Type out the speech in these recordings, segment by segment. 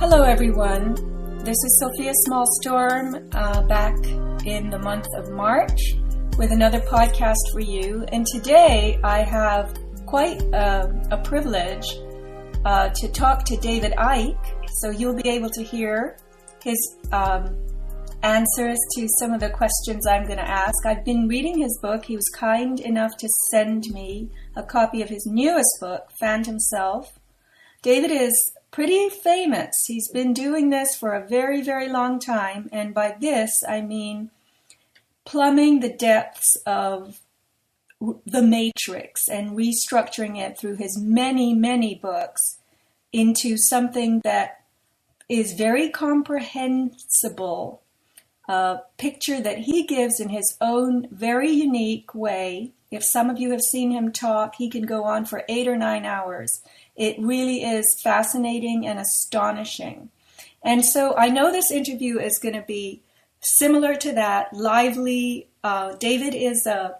Hello everyone, this is Sofia Smallstorm back in the month of March with another podcast for you. And today I have quite a privilege to talk to David Icke. So you'll be able to hear his answers to some of the questions I'm going to ask. I've been reading his book. He was kind enough to send me a copy of his newest book, Phantom Self. David is pretty famous. He's been doing this for a very, very long time. And by this, I mean plumbing the depths of the matrix and restructuring it through his many, many books into something that is very comprehensible, a picture that he gives in his own very unique way. If some of you have seen him talk, he can go on for 8 or 9 hours. It really is fascinating and astonishing. And so I know this interview is going to be similar to that, lively. David he's a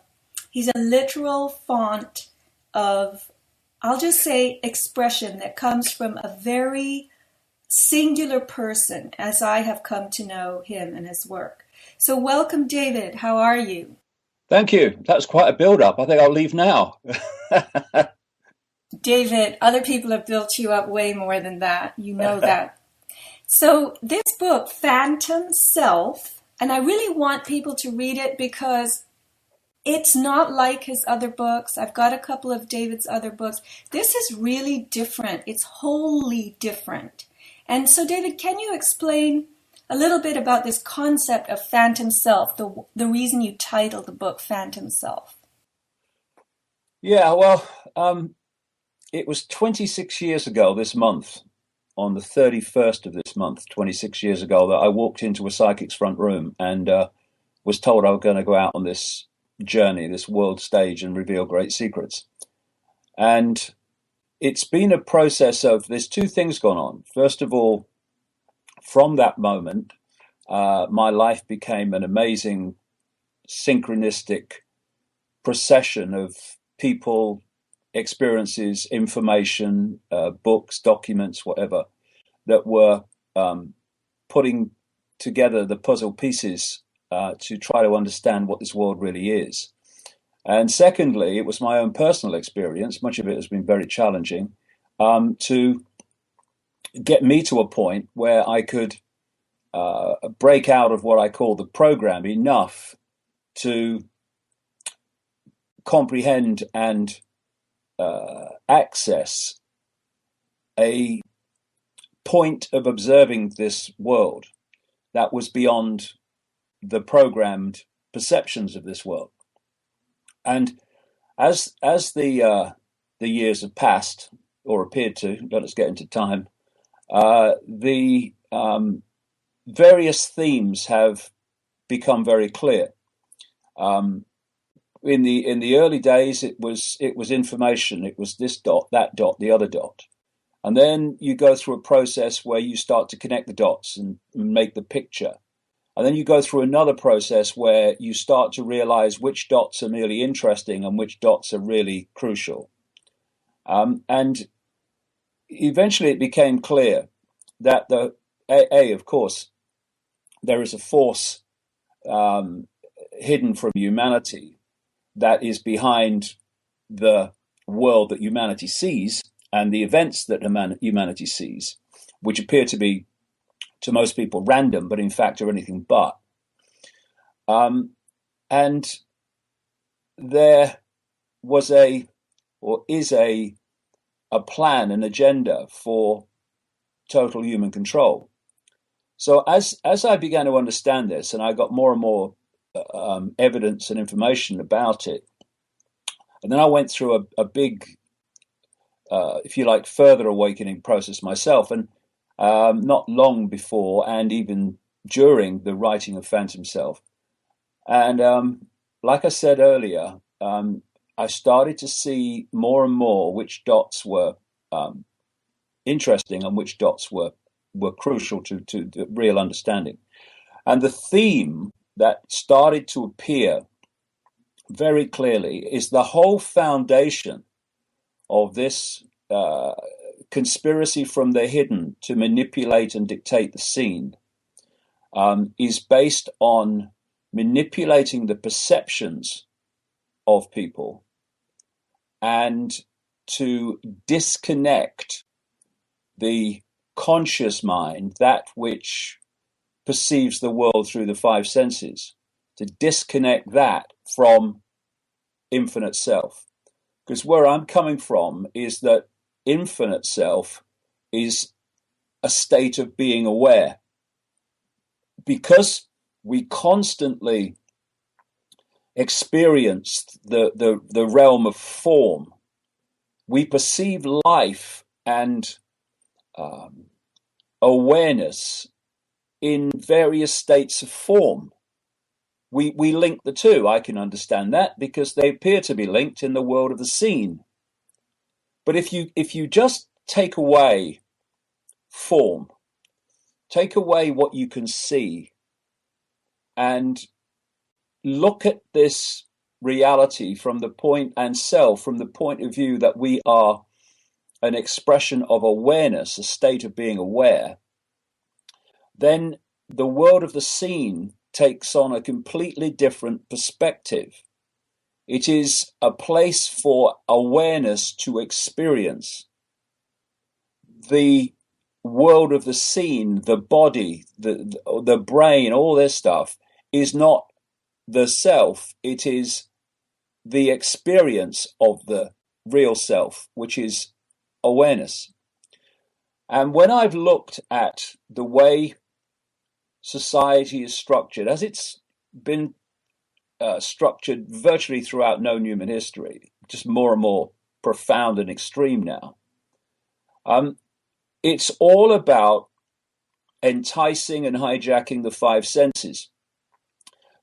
literal font of, I'll just say, expression that comes from a very singular person, as I have come to know him and his work. So welcome, David. How are you? Thank you. That's quite a build-up. I think I'll leave now. David, other people have built you up way more than that. You know that. So this book, Phantom Self, and I really want people to read it because it's not like his other books. I've got a couple of David's other books. This is really different. It's wholly different. And so, David, can you explain a little bit about this concept of Phantom Self, the reason you titled the book Phantom Self? Yeah, well, it was 26 years ago this month, on the 31st of this month, 26 years ago, that I walked into a psychic's front room and was told I was going to go out on this journey, this world stage, and reveal great secrets. And it's been a process of, there's two things gone on. First of all, from that moment, my life became an amazing synchronistic procession of people, experiences, information, books, documents, whatever, that were putting together the puzzle pieces to try to understand what this world really is. And secondly, it was my own personal experience, much of it has been very challenging, to get me to a point where I could break out of what I call the program enough to comprehend and access a point of observing this world that was beyond the programmed perceptions of this world. And as the years have passed, or appeared to, let us get into time, the various themes have become very clear. In the early days, it was information. It was this dot, that dot, the other dot, and then you go through a process where you start to connect the dots and make the picture, and then you go through another process where you start to realize which dots are merely interesting and which dots are really crucial. And eventually, it became clear that of course, there is a force hidden from humanity that is behind the world that humanity sees and the events that humanity sees, which appear to be, to most people, random, but in fact are anything but. And there was is a plan, an agenda for total human control. So as I began to understand this, and I got more and more evidence and information about it, and then I went through a big, if you like, further awakening process myself. And not long before and even during the writing of Phantom Self. And like I said earlier, I started to see more and more which dots were interesting and which dots were crucial to the real understanding. And the theme that started to appear very clearly is the whole foundation of this conspiracy from the hidden to manipulate and dictate the scene is based on manipulating the perceptions of people and to disconnect the conscious mind, that which perceives the world through the five senses, to disconnect that from infinite self. Because where I'm coming from is that infinite self is a state of being aware. Because we constantly experience the realm of form, we perceive life and awareness in various states of form. We link the two. I can understand that because they appear to be linked in the world of the seen. But if you just take away form, take away what you can see, and look at this reality from the point of view that we are an expression of awareness, a state of being aware, then the world of the seen takes on a completely different perspective. It is a place for awareness to experience. The world of the seen, the body, the brain, all this stuff is not the self. It is the experience of the real self, which is awareness. And when I've looked at the way society is structured, as it's been structured virtually throughout known human history, just more and more profound and extreme now, it's all about enticing and hijacking the five senses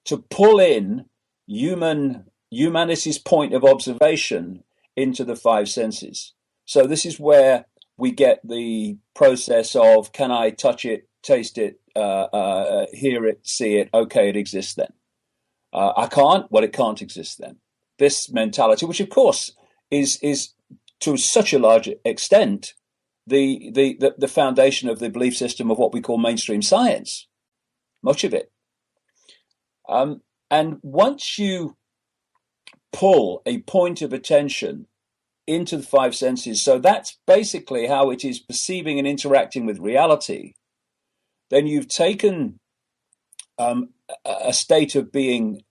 to pull in humanity's point of observation into the five senses. So this is where we get the process of, can I touch it, taste it, hear it, see it? Okay, it exists then. I can't. Well, it can't exist then. This mentality, which of course is to such a large extent the foundation of the belief system of what we call mainstream science, much of it. And once you pull a point of attention into the five senses, so that's basically how it is perceiving and interacting with reality, then you've taken a state of being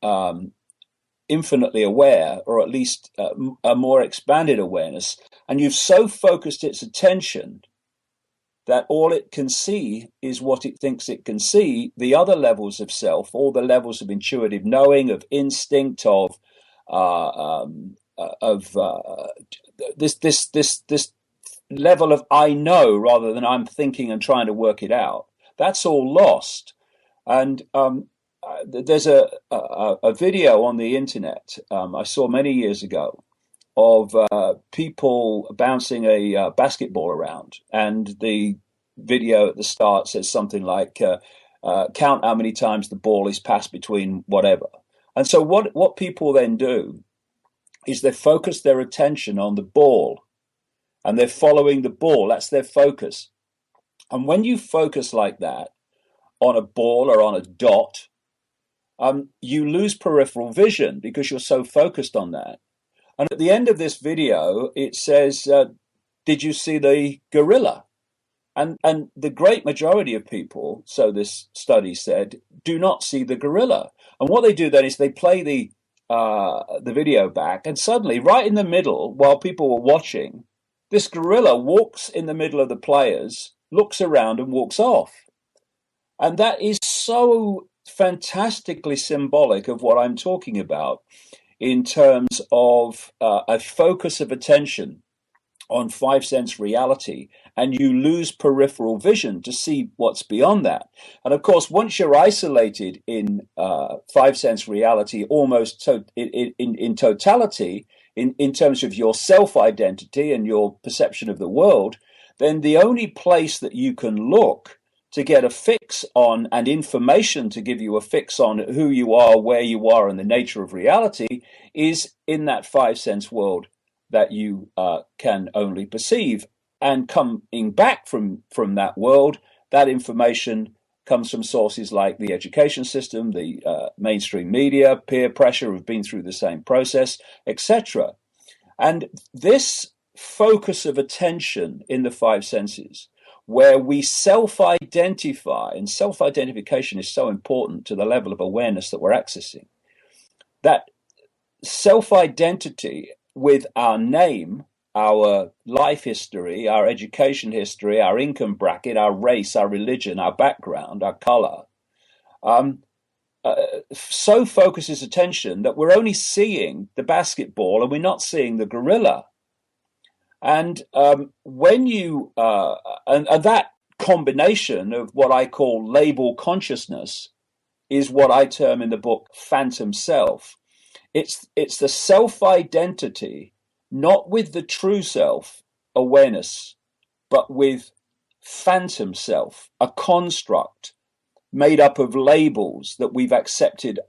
infinitely aware, or at least a more expanded awareness, and you've so focused its attention that all it can see is what it thinks it can see. The other levels of self, all the levels of intuitive knowing, of instinct, of this level of I know rather than I'm thinking and trying to work it out, that's all lost. And there's a video on the internet I saw many years ago of people bouncing a basketball around, and the video at the start says something like, count how many times the ball is passed between whatever. And so what people then do is they focus their attention on the ball, and they're following the ball. That's their focus. And when you focus like that on a ball or on a dot, you lose peripheral vision because you're so focused on that. And at the end of this video, it says, did you see the gorilla? And the great majority of people, so this study said, do not see the gorilla. And what they do then is they play the video back, and suddenly, right in the middle, while people were watching, this gorilla walks in the middle of the players, looks around and walks off. And that is so fantastically symbolic of what I'm talking about in terms of a focus of attention on five sense reality, and you lose peripheral vision to see what's beyond that. And of course, once you're isolated in five sense reality, almost in totality, in terms of your self-identity and your perception of the world, then the only place that you can look to get a fix on, and information to give you a fix on who you are, where you are, and the nature of reality, is in that five sense world that you can only perceive. and coming back from that world, that information comes from sources like the education system, the mainstream media, peer pressure who've been through the same process, etc. And this focus of attention in the five senses, where we self-identify, and self-identification is so important to the level of awareness that we're accessing, that self-identity with our name, our life history, our education history, our income bracket, our race, our religion, our background, our color, so focuses attention that we're only seeing the basketball and we're not seeing the gorilla. And when you and that combination of what I call label consciousness is what I term in the book phantom self. It's the self-identity, not with the true self awareness, but with phantom self, a construct made up of labels that we've accepted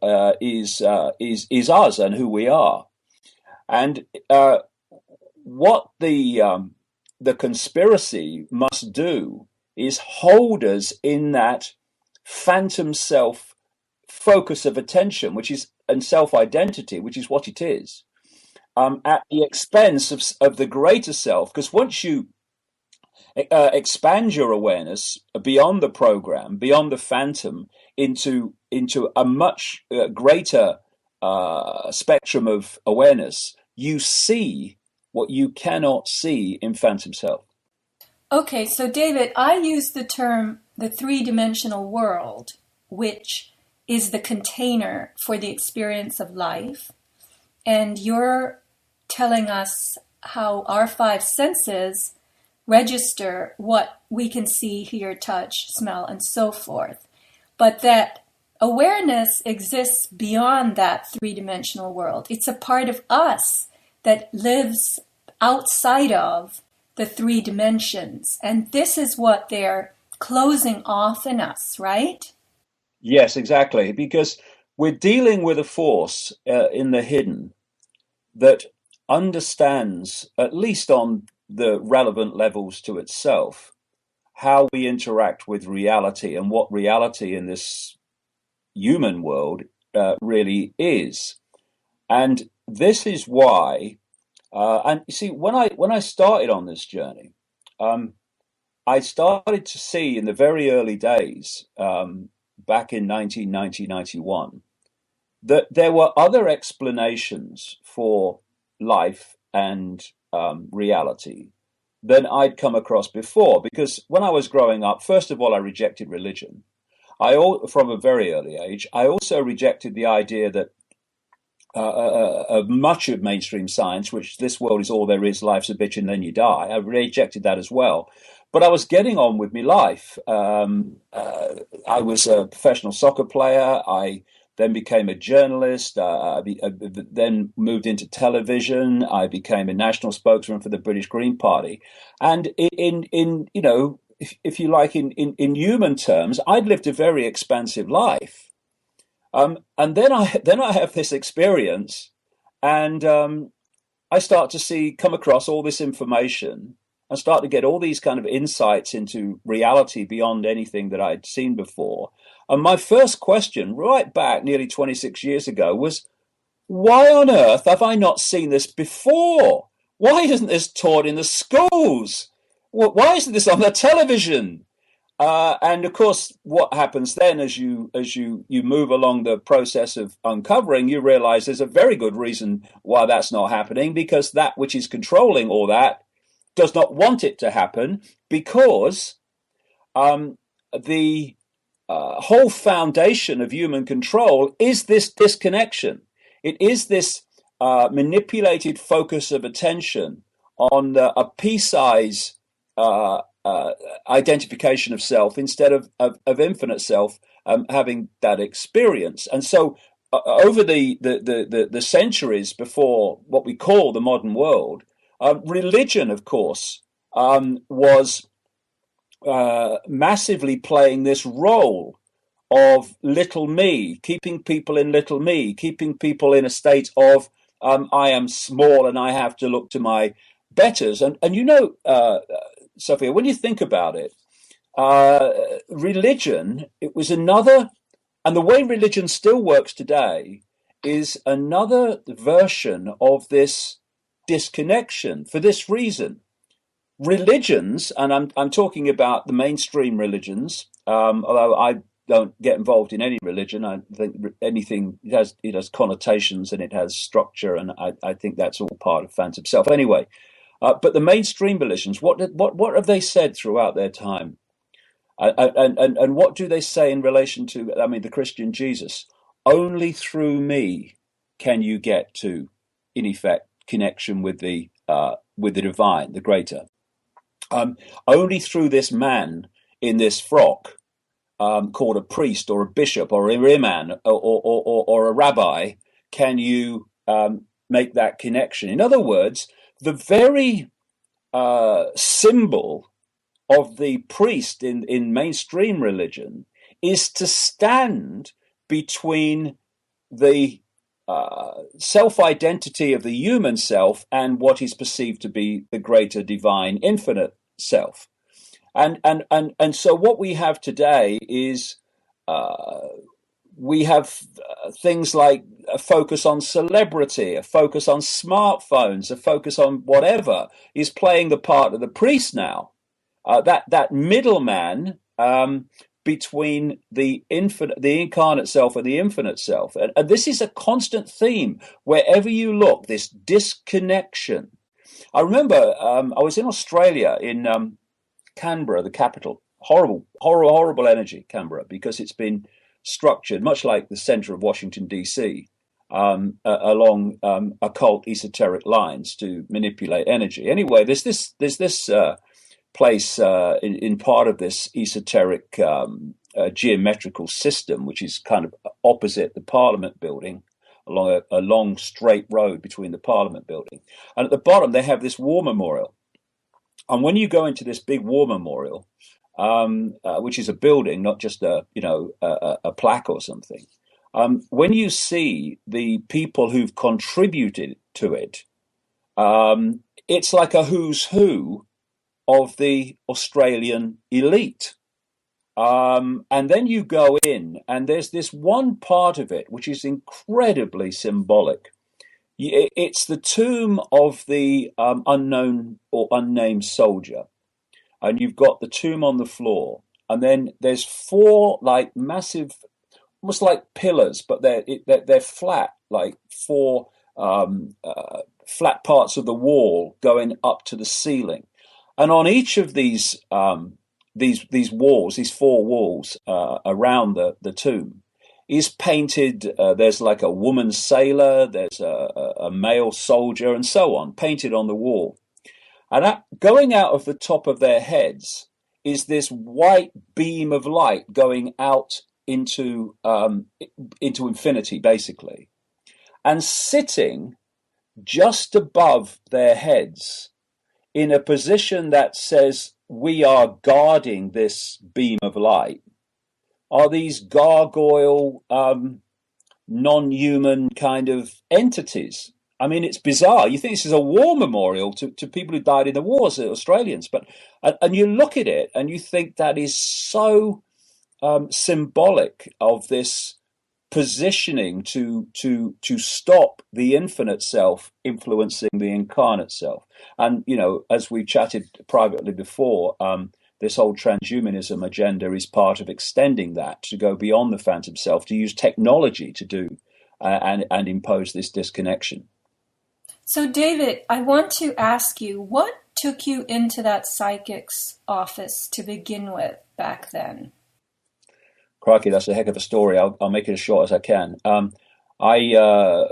is us and who we are. And what the conspiracy must do is hold us in that phantom self focus of attention, which is, and self-identity, which is what it is, at the expense of the greater self. Because once you expand your awareness beyond the program, beyond the phantom, into a much greater spectrum of awareness, you see what you cannot see in phantom self. Okay, so David, I use the term the three-dimensional world, which is the container for the experience of life. And you're telling us how our five senses register what we can see, hear, touch, smell, and so forth. But that awareness exists beyond that three-dimensional world. It's a part of us that lives outside of the three dimensions. And this is what they're closing off in us, right? Yes, exactly. Because we're dealing with a force in the hidden that understands, at least on the relevant levels to itself, how we interact with reality and what reality in this human world really is. And this is why, and you see, when I started on this journey, I started to see in the very early days, back in 1990-91, that there were other explanations for life and reality than I'd come across before. Because when I was growing up, first of all, I rejected religion. From a very early age, I also rejected the idea that of much of mainstream science, which this world is all there is, life's a bitch and then you die. I rejected that as well. But I was getting on with my life. I was a professional soccer player. I then became a journalist. I then moved into television. I became a national spokesman for the British Green Party. And in you know, if you like, in human terms, I'd lived a very expansive life. And then I have this experience, and I start to come across all this information, and start to get all these kind of insights into reality beyond anything that I'd seen before. And my first question, right back nearly 26 years ago, was, why on earth have I not seen this before? Why isn't this taught in the schools? Why isn't this on the television? And of course, what happens then as you move along the process of uncovering, you realize there's a very good reason why that's not happening, because that which is controlling all that does not want it to happen, because the whole foundation of human control is this disconnection. It is this manipulated focus of attention on a pea-size identification of self instead of infinite self having that experience. And so over the centuries before what we call the modern world, religion, of course, was massively playing this role of little me, keeping people in little me, keeping people in a state of I am small and I have to look to my betters. And you know, Sophia, when you think about it, religion, it was another, and the way religion still works today is another version of this disconnection for this reason. Religions, and I'm talking about the mainstream religions, although I don't get involved in any religion. I think anything it has connotations and it has structure, and I think that's all part of phantom self. Anyway, but the mainstream religions, what have they said throughout their time? And what do they say in relation to, I mean, the Christian Jesus? Only through me can you get to, in effect, connection with the divine, the greater. Only through this man in this frock, called a priest or a bishop or a imam or a rabbi, can you make that connection. In other words, the very symbol of the priest in mainstream religion is to stand between the self-identity of the human self and what is perceived to be the greater divine infinite self. And so what we have today is we have things like a focus on celebrity, a focus on smartphones, a focus on whatever is playing the part of the priest now. That middleman between the incarnate self and the infinite self. And this is a constant theme wherever you look, this disconnection. I remember I was in Australia, in Canberra, the capital. Horrible energy, Canberra, because it's been structured much like the center of Washington, D.C., along occult esoteric lines to manipulate energy. Anyway, there's this place in part of this esoteric geometrical system, which is kind of opposite the Parliament building, along a long straight road between the Parliament building. And at the bottom, they have this war memorial. And when you go into this big war memorial, which is a building, not just a plaque or something, when you see the people who've contributed to it, it's like a who's who of the Australian elite. And then you go in, and there's this one part of it which is incredibly symbolic. It's the tomb of the unknown or unnamed soldier. And you've got the tomb on the floor. And then there's four like massive, almost like pillars, but they're flat, like four flat parts of the wall going up to the ceiling. And on each of these walls, these four walls around the tomb, is painted. There's like a woman sailor, there's a male soldier, and so on, painted on the wall. And going out of the top of their heads is this white beam of light going out into infinity, basically, and sitting just above their heads in a position that says we are guarding this beam of light are these gargoyle, non-human kind of entities. I mean, it's bizarre. You think this is a war memorial to people who died in the wars, Australians, and you look at it and you think that is so symbolic of this positioning to stop the infinite self influencing the incarnate self. And, as we chatted privately before, this whole transhumanism agenda is part of extending that to go beyond the phantom self, to use technology to do and impose this disconnection. So, David, I want to ask you, what took you into that psychic's office to begin with back then? Crikey, that's a heck of a story. I'll make it as short as I can. I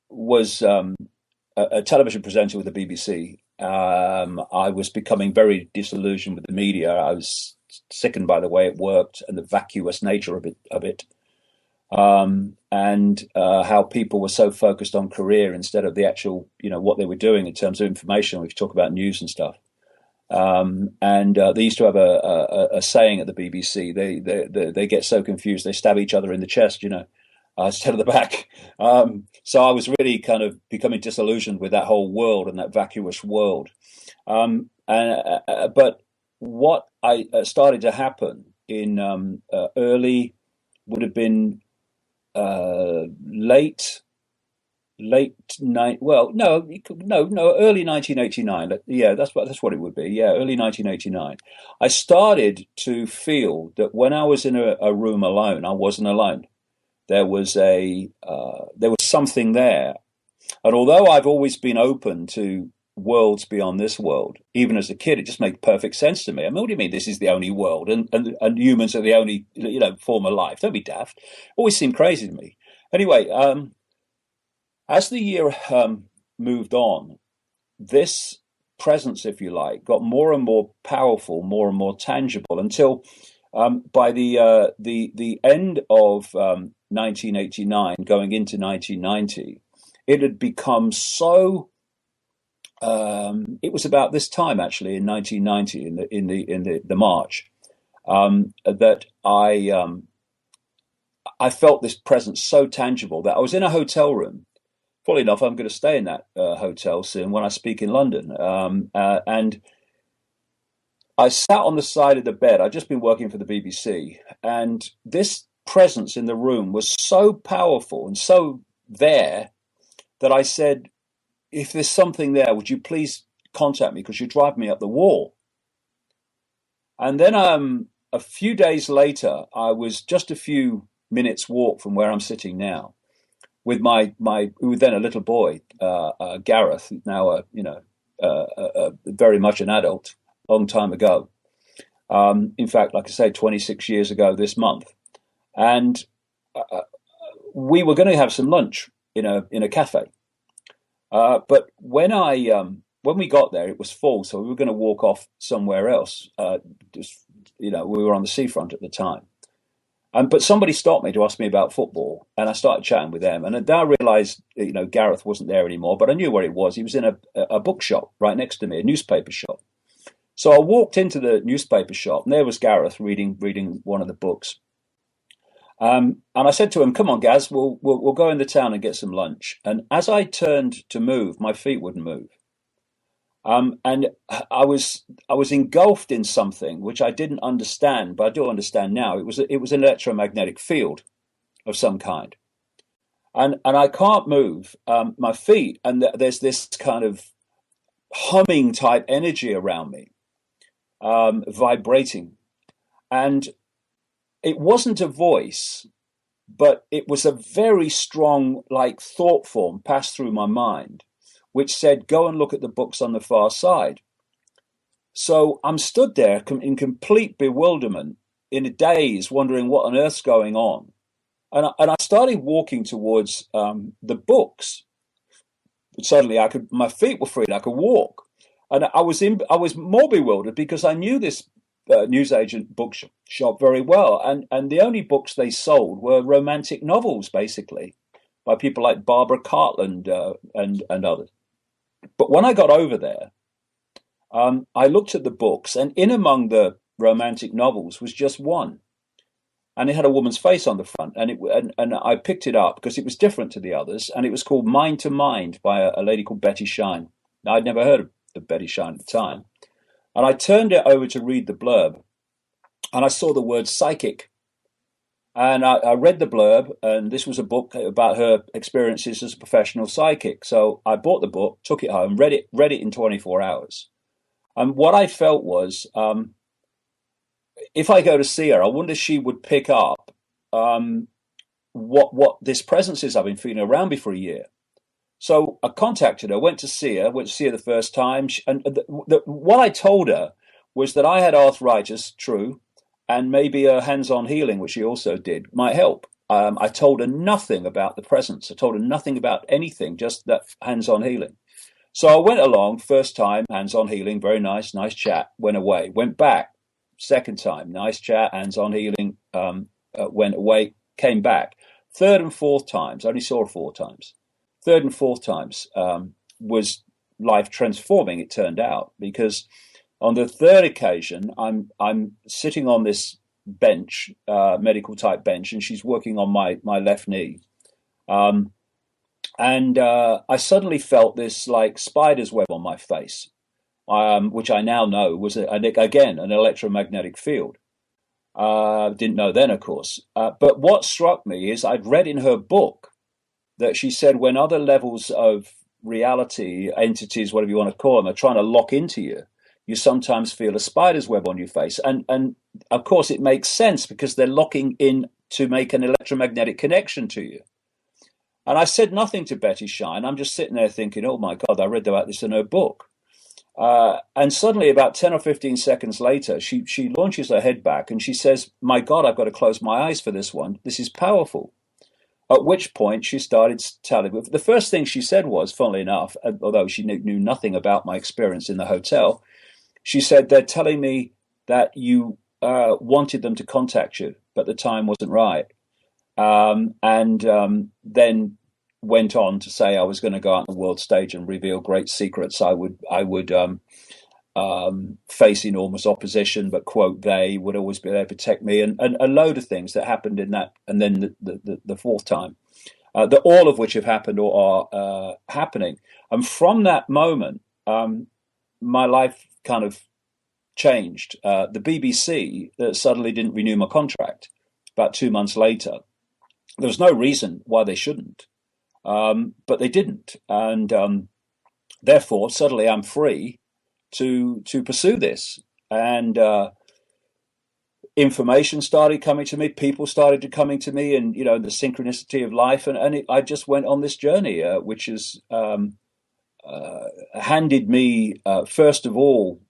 was a television presenter with the BBC. I was becoming very disillusioned with the media. I was sickened by the way it worked and the vacuous nature of it. And how people were so focused on career instead of the actual, what they were doing in terms of information. We could talk about news and stuff. And they used to have a saying at the BBC. They get so confused they stab each other in the chest. instead of the back. So I was really kind of becoming disillusioned with that whole world and that vacuous world. But what I started to happen in early would have been late late night. Well, no, early 1989. Yeah, that's what it would be. Yeah, early 1989. I started to feel that when I was in a room alone, I wasn't alone. There was something there, and although I've always been open to worlds beyond this world, even as a kid, it just made perfect sense to me. I mean, what do you mean this is the only world, and humans are the only form of life? Don't be daft. Always seemed crazy to me. Anyway, as the year moved on, this presence, if you like, got more and more powerful, more and more tangible, until by the end of 1989, going into 1990, it had become so. It was about this time, actually, in 1990, in the March, that I felt this presence so tangible that I was in a hotel room. Funnily enough, I'm going to stay in that hotel soon when I speak in London. And I sat on the side of the bed. I'd just been working for the BBC, and this presence in the room was so powerful and so there that I said, if there's something there, would you please contact me, because you're driving me up the wall. And then a few days later, I was just a few minutes walk from where I'm sitting now, with my who was then a little boy, Gareth, now very much an adult, long time ago. In fact, like I say, 26 years ago this month, and we were going to have some lunch in a cafe. But when we got there, it was full, so we were going to walk off somewhere else. We were on the seafront at the time. But somebody stopped me to ask me about football, and I started chatting with them. And then I realised, Gareth wasn't there anymore, but I knew where he was. He was in a bookshop right next to me, a newspaper shop. So I walked into the newspaper shop, and there was Gareth reading one of the books. And I said to him, "Come on, Gaz, we'll go in the town and get some lunch." And as I turned to move, my feet wouldn't move. And I was engulfed in something which I didn't understand, but I do understand now. It was an electromagnetic field of some kind, and I can't move my feet, and there's this kind of humming type energy around me, vibrating, and it wasn't a voice, but it was a very strong, like, thought form passed through my mind, which said, "Go and look at the books on the far side." So I'm stood there in complete bewilderment, in a daze, wondering what on earth's going on. And I started walking towards the books. But suddenly my feet were free, and I could walk. And I was more bewildered because I knew this newsagent bookshop very well. And the only books they sold were romantic novels, basically, by people like Barbara Cartland and others. But when I got over there, I looked at the books, and in among the romantic novels was just one, and it had a woman's face on the front, and I picked it up because it was different to the others, and it was called Mind to Mind by a lady called Betty Shine. Now, I'd never heard of Betty Shine at the time, and I turned it over to read the blurb, and I saw the word psychic. And I read the blurb, and this was a book about her experiences as a professional psychic. So I bought the book, took it home, read it in 24 hours. And what I felt was, if I go to see her, I wonder if she would pick up what this presence is I've been feeling around me for a year. So I contacted her, went to see her the first time. What I told her was that I had arthritis, true, and maybe a hands-on healing, which she also did, might help. I told her nothing about the presence. I told her nothing about anything, just that hands-on healing. So I went along, first time, hands-on healing, very nice chat, went away. Went back, second time, nice chat, hands-on healing, went away, came back. Third and fourth times, I only saw her 4 times. Third and fourth times was life transforming, it turned out, because on the third occasion, I'm sitting on this bench, medical type bench, and she's working on my left knee. And I suddenly felt this like spider's web on my face, which I now know was, again, an electromagnetic field. Didn't know then, of course. But what struck me is I'd read in her book that she said when other levels of reality, entities, whatever you want to call them, are trying to lock into you, you sometimes feel a spider's web on your face. And of course, it makes sense because they're locking in to make an electromagnetic connection to you. And I said nothing to Betty Shine. I'm just sitting there thinking, oh my God, I read about this in her book. And suddenly, about 10 or 15 seconds later, she launches her head back and she says, my God, I've got to close my eyes for this one. This is powerful. At which point she started telling me. The first thing she said was, funnily enough, although she knew nothing about my experience in the hotel, she said, they're telling me that you wanted them to contact you, but the time wasn't right. Then went on to say I was going to go out on the world stage and reveal great secrets. I would face enormous opposition, but quote, they would always be there to protect me, and a load of things that happened in that, and then the fourth time, all of which have happened or are happening. And from that moment, my life kind of changed. The BBC suddenly didn't renew my contract about 2 months later. There was no reason why they shouldn't, but they didn't, and therefore suddenly I'm free to pursue this. And information started coming to me, people started coming to me, and the synchronicity of life, and I just went on this journey, which has handed me first of all,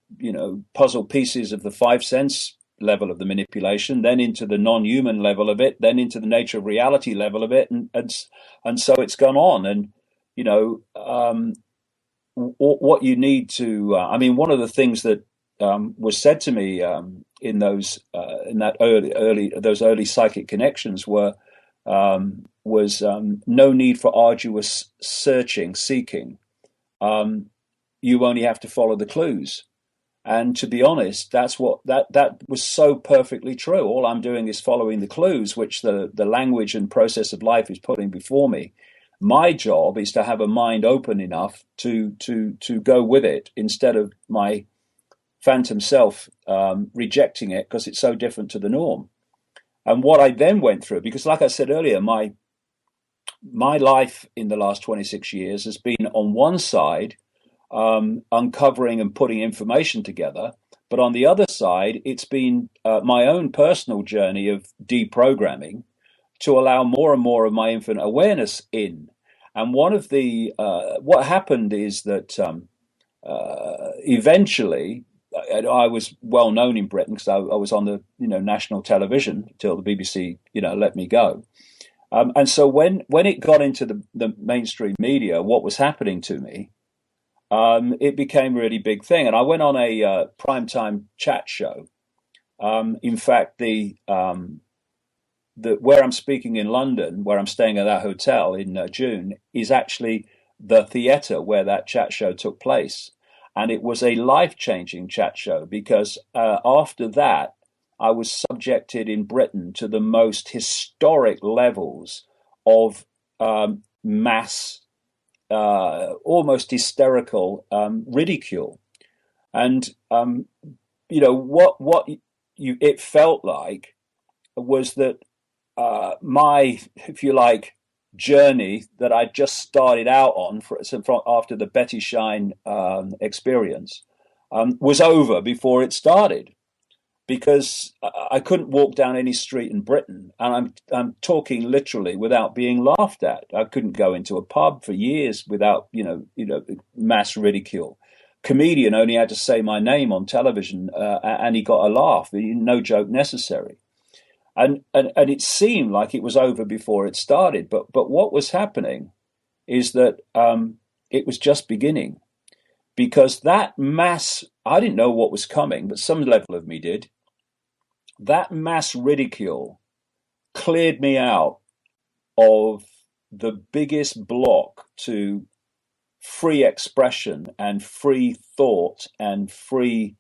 puzzle pieces of the five sense level of the manipulation, then into the non-human level of it, then into the nature of reality level of it, and so it's gone on. And what you need to, one of the things that was said to me in those early psychic connections was no need for arduous seeking. You only have to follow the clues. And to be honest, that's what that was so perfectly true. All I'm doing is following the clues, which the language and process of life is putting before me. My job is to have a mind open enough to go with it instead of my phantom self rejecting it because it's so different to the norm. And what I then went through, because like I said earlier, my life in the last 26 years has been on one side uncovering and putting information together, but on the other side, it's been my own personal journey of deprogramming to allow more and more of my infinite awareness in. And one of the what happened is that eventually I was well known in Britain because I was on the national television until the BBC let me go. And so when it got into the mainstream media, what was happening to me, it became a really big thing. And I went on a primetime chat show. In fact, where I'm speaking in London, where I'm staying at that hotel in June, is actually the theatre where that chat show took place. And it was a life-changing chat show because after that, I was subjected in Britain to the most historic levels of mass, almost hysterical ridicule. And, what it felt like was that my, if you like, journey that I just started out on after the Betty Shine experience was over before it started, because I couldn't walk down any street in Britain, and I'm talking literally without being laughed at. I couldn't go into a pub for years without mass ridicule. Comedian only had to say my name on television and he got a laugh. No joke necessary. And it seemed like it was over before it started. But what was happening is that it was just beginning, because that mass, I didn't know what was coming, but some level of me did. That mass ridicule cleared me out of the biggest block to free expression and free thought and free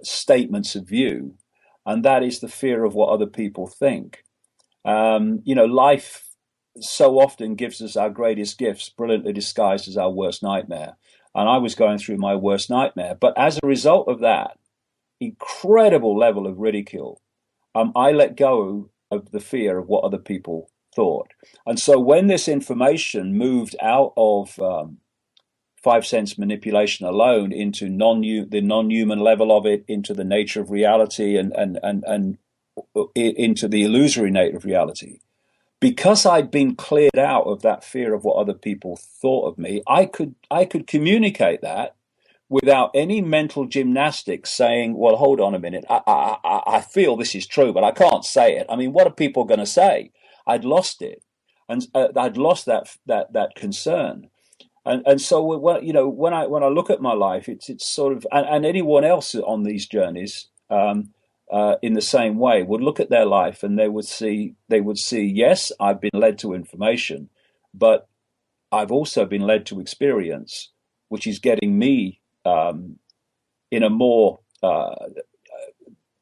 statements of view. And that is the fear of what other people think. Life so often gives us our greatest gifts, brilliantly disguised as our worst nightmare. And I was going through my worst nightmare. But as a result of that incredible level of ridicule, I let go of the fear of what other people thought. And so when this information moved out of five sense manipulation alone into the non-human level of it, into the nature of reality, and into the illusory nature of reality, because I'd been cleared out of that fear of what other people thought of me, I could communicate that without any mental gymnastics saying, well, hold on a minute, I feel this is true, but I can't say it. I mean, what are people going to say? I'd lost it. And I'd lost that concern. And so when I look at my life, it's sort of, and anyone else on these journeys, in the same way, would look at their life and they would see, yes, I've been led to information, but I've also been led to experience, which is getting me in a more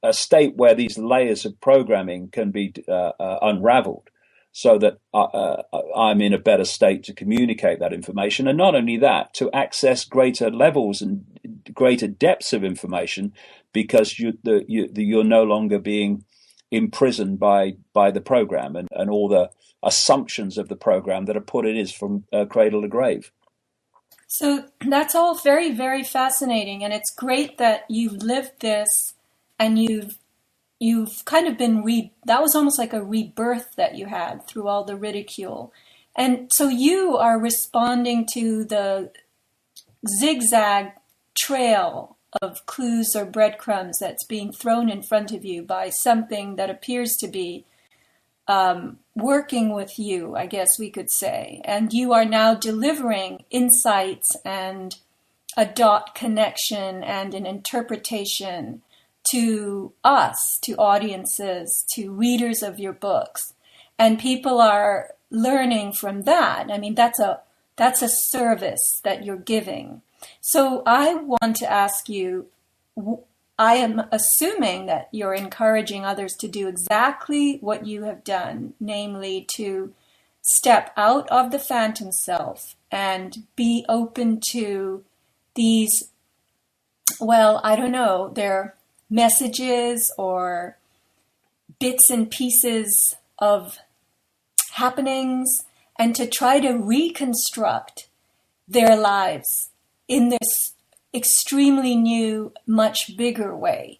a state where these layers of programming can be unraveled, so that I'm in a better state to communicate that information, and not only that, to access greater levels and greater depths of information, because you're no longer being imprisoned by the program and all the assumptions of the program that are put in is from cradle to grave. So that's all very, very fascinating, and it's great that you've lived this, and you've kind of been that was almost like a rebirth that you had through all the ridicule. And so you are responding to the zigzag trail of clues or breadcrumbs that's being thrown in front of you by something that appears to be working with you, I guess we could say. And you are now delivering insights and a dot connection and an interpretation to us, to audiences, to readers of your books. And people are learning from that. I mean, that's a service that you're giving. So I want to ask you, I am assuming that you're encouraging others to do exactly what you have done, namely to step out of the phantom self and be open to these, well, I don't know, they're messages or bits and pieces of happenings, and to try to reconstruct their lives in this extremely new, much bigger way.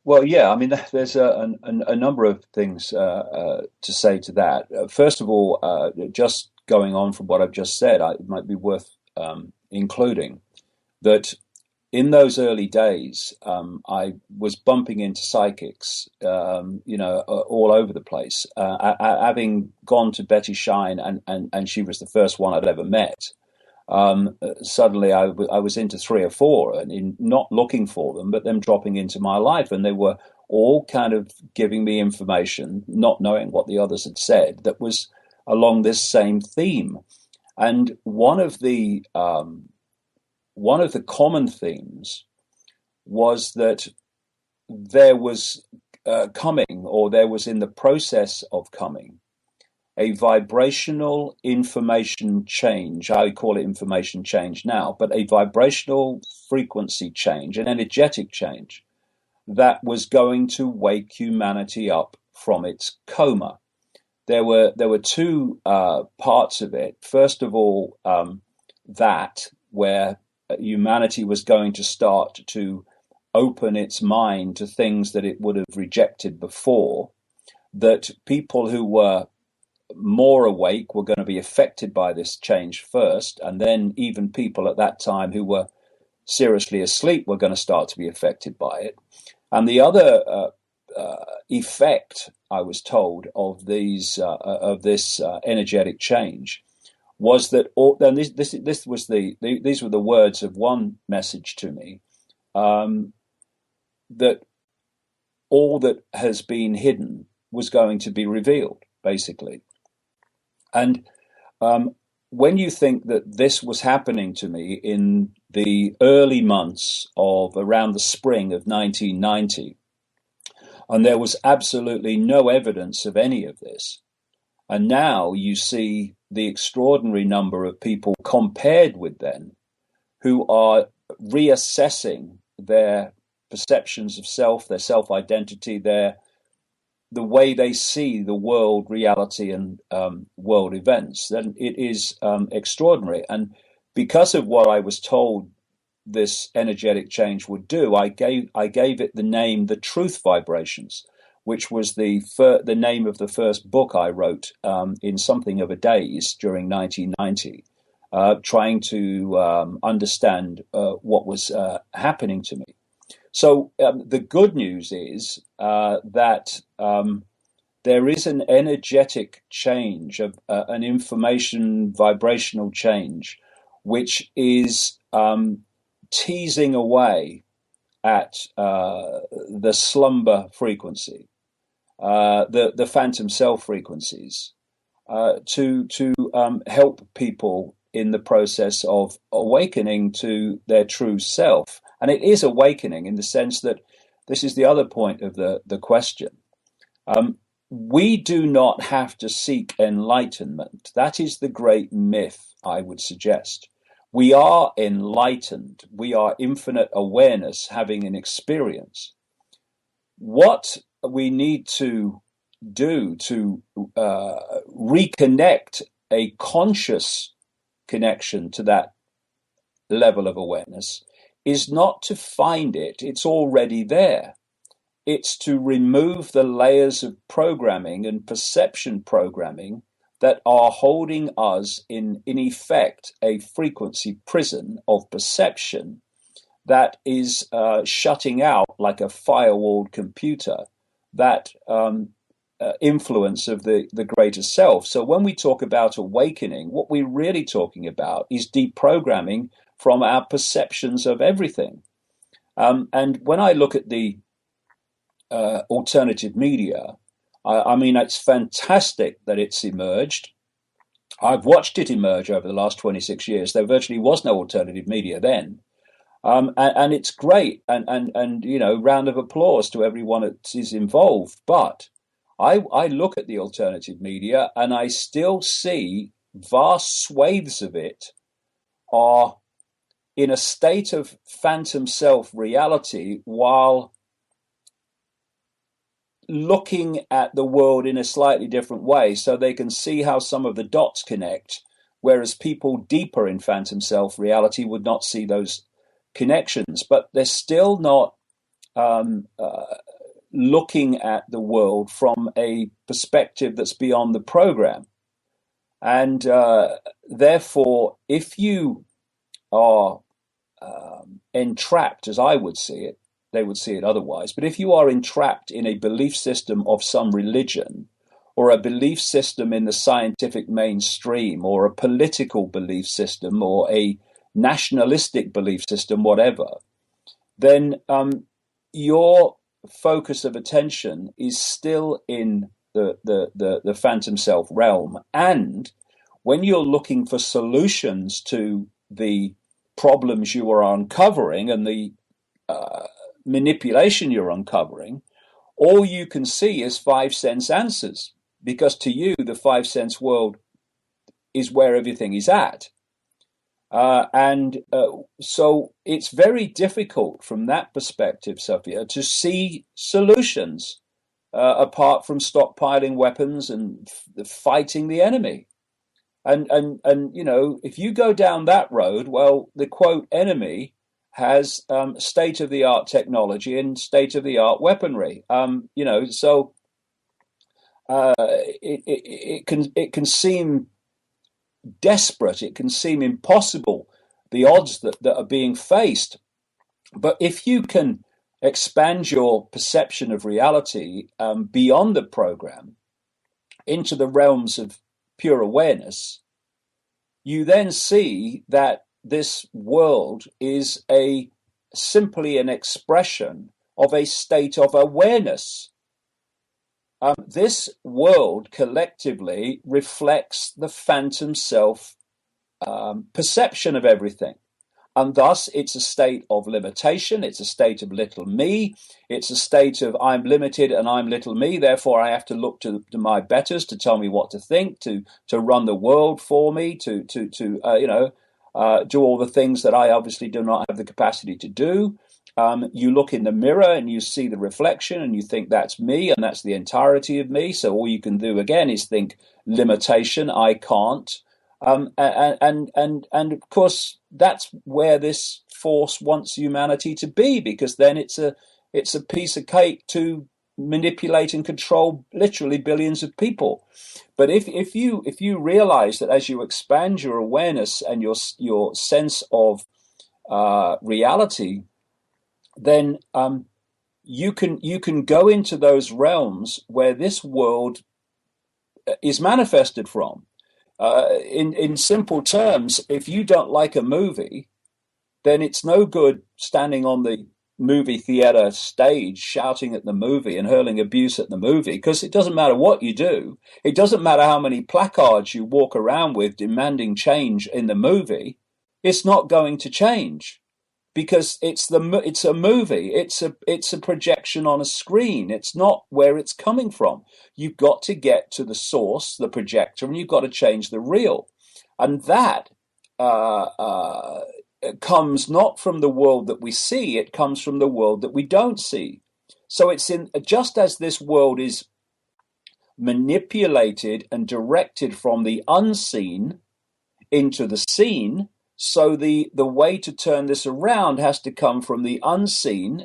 Well, yeah, I mean, there's a number of things to say to that. First of all, just going on from what I've just said, it might be worth including that in those early days, I was bumping into psychics, all over the place. Having gone to Betty Shine, and she was the first one I'd ever met. Suddenly I was into 3 or 4, and in not looking for them, but them dropping into my life, and they were all kind of giving me information, not knowing what the others had said, that was along this same theme. And one of the common themes was that there was coming, or there was in the process of coming, a vibrational information change. I call it information change now, but a vibrational frequency change, an energetic change that was going to wake humanity up from its coma. There were 2 parts of it. First of all, that where humanity was going to start to open its mind to things that it would have rejected before, that people who were more awake were going to be affected by this change first, and then even people at that time who were seriously asleep were going to start to be affected by it. And the other effect, I was told, of this energetic change was that these were the words of one message to me, that all that has been hidden was going to be revealed, basically. And when you think that this was happening to me in the early months of around the spring of 1990, and there was absolutely no evidence of any of this, And now you see the extraordinary number of people compared with then who are reassessing their perceptions of self, their self-identity, the way they see the world, reality, and world events. Then it is extraordinary. And because of what I was told this energetic change would do, I gave it the name the Truth Vibrations, which was the name of the first book I wrote in something of a daze during 1990, trying to understand what was happening to me. So the good news is that there is an energetic change, an information vibrational change, which is teasing away at the slumber frequency, the phantom self frequencies, to help people in the process of awakening to their true self. And it is awakening in the sense that this is the other point of the question. We do not have to seek enlightenment. That is the great myth, I would suggest. We are enlightened. We are infinite awareness having an experience. What we need to do to reconnect a conscious connection to that level of awareness is not to find it. It's already there. It's to remove the layers of programming and perception programming that are holding us in effect, a frequency prison of perception that is shutting out, like a firewalled computer, that influence of the greater self. So when we talk about awakening, what we're really talking about is deprogramming from our perceptions of everything. And when I look at the alternative media, I mean, it's fantastic that it's emerged. I've watched it emerge over the last 26 years. There virtually was no alternative media then. And it's great. And you know, round of applause to everyone that is involved. But I look at the alternative media and I still see vast swathes of it are in a state of phantom self reality while looking at the world in a slightly different way, so they can see how some of the dots connect, whereas people deeper in phantom self reality would not see those connections. But they're still not looking at the world from a perspective that's beyond the program. And therefore, if you are entrapped, as I would see it, they would see it otherwise. But if you are entrapped in a belief system of some religion, or a belief system in the scientific mainstream, or a political belief system, or a nationalistic belief system, whatever, then your focus of attention is still in the phantom self realm. And when you're looking for solutions to the problems you are uncovering and the manipulation you're uncovering, all you can see is 5 sense answers, because to you the 5 sense world is where everything is at. So it's very difficult from that perspective, Sofia, to see solutions apart from stockpiling weapons and fighting the enemy. And you know, if you go down that road, well, the quote enemy has state-of-the-art technology and state-of-the-art weaponry. You know, so it can seem desperate. It can seem impossible, the odds that are being faced. But if you can expand your perception of reality beyond the program into the realms of pure awareness, you then see that this world is simply an expression of a state of awareness. This world collectively reflects the phantom self perception of everything. And thus, it's a state of limitation. It's a state of little me. It's a state of I'm limited and I'm little me. Therefore, I have to look to my betters to tell me what to think, to run the world for me, to do all the things that I obviously do not have the capacity to do. You look in the mirror and you see the reflection and you think that's me and that's the entirety of me. So all you can do again is think limitation. I can't. And of course, that's where this force wants humanity to be, because then it's a piece of cake to manipulate and control literally billions of people. But if you realize that as you expand your awareness and your sense of reality, then you can go into those realms where this world is manifested from. In simple terms, if you don't like a movie, then it's no good standing on the movie theater stage shouting at the movie and hurling abuse at the movie, because it doesn't matter what you do. It doesn't matter how many placards you walk around with demanding change in the movie. It's not going to change, because it's a movie. It's a projection on a screen. It's not where it's coming from. You've got to get to the source, the projector, and you've got to change the real. And that comes not from the world that we see, it comes from the world that we don't see. So it's just as this world is manipulated and directed from the unseen into the seen, so the way to turn this around has to come from the unseen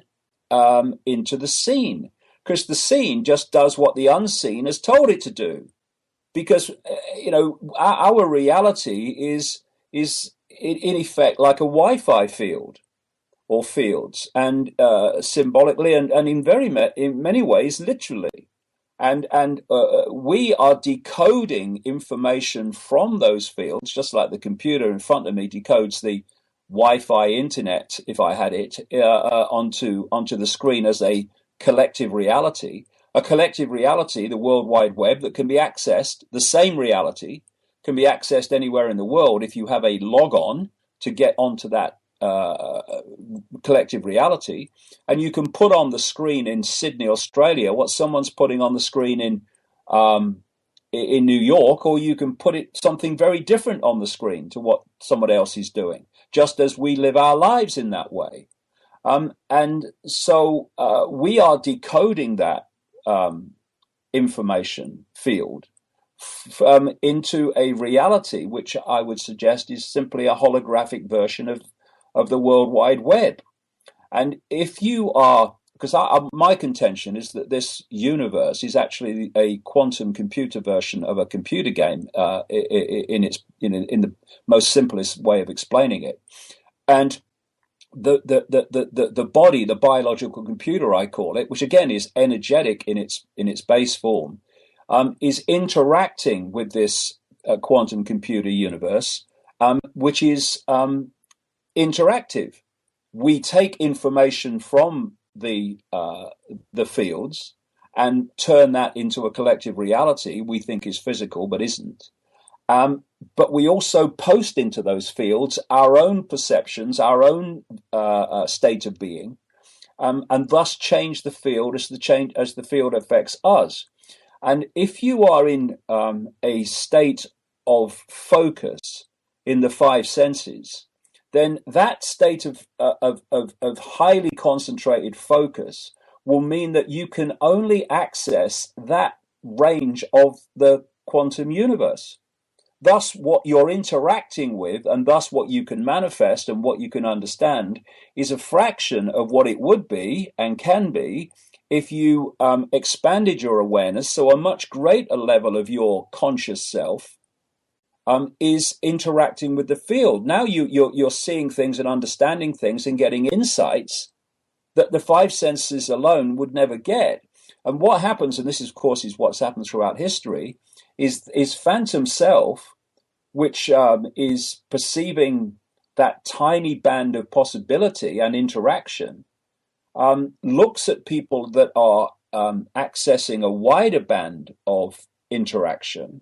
into the seen, because the seen just does what the unseen has told it to do. Because our reality is in effect like a Wi-Fi field or fields, and symbolically and in many ways literally, and we are decoding information from those fields, just like the computer in front of me decodes the Wi-Fi internet, if I had it, onto the screen as a collective reality. A collective reality, the World Wide Web, that can be accessed. The same reality can be accessed anywhere in the world if you have a log-on to get onto that collective reality, and you can put on the screen in Sydney, Australia, what someone's putting on the screen in New York, or you can put something very different on the screen to what someone else is doing, just as we live our lives in that way. And so we are decoding that information field into a reality, which I would suggest is simply a holographic version of the World Wide Web. And if you are, because my contention is that this universe is actually a quantum computer version of a computer game in the most simplest way of explaining it. And the body, the biological computer, I call it, which again is energetic in its base form, is interacting with this quantum computer universe, which is interactive. We take information from the fields and turn that into a collective reality we think is physical but isn't. But we also post into those fields our own perceptions, our own state of being, and thus change the field as the field affects us. And if you are in a state of focus in the five senses, then that state of highly concentrated focus will mean that you can only access that range of the quantum universe. Thus, what you're interacting with, and thus what you can manifest and what you can understand, is a fraction of what it would be and can be if you expanded your awareness. So a much greater level of your conscious self is interacting with the field. Now you're seeing things and understanding things and getting insights that the five senses alone would never get. And what happens, and this is, of course, is what's happened throughout history, is phantom self, which is perceiving that tiny band of possibility and interaction, looks at people that are accessing a wider band of interaction.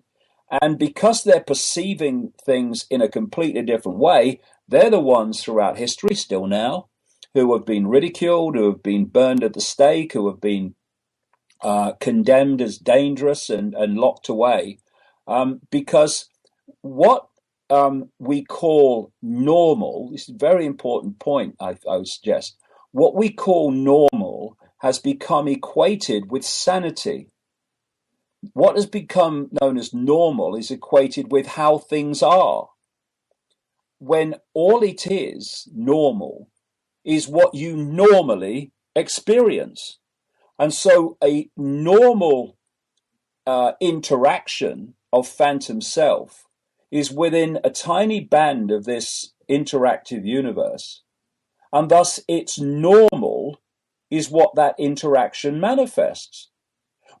And because they're perceiving things in a completely different way, They're the ones throughout history, still now, who have been ridiculed, who have been burned at the stake, who have been condemned as dangerous and locked away, because what we call normal, this is a very important point, I would suggest, what we call normal has become equated with sanity. What has become known as normal is equated with how things are, when all it is, normal, is what you normally experience. And so a normal interaction of phantom self is within a tiny band of this interactive universe. And thus its normal is what that interaction manifests.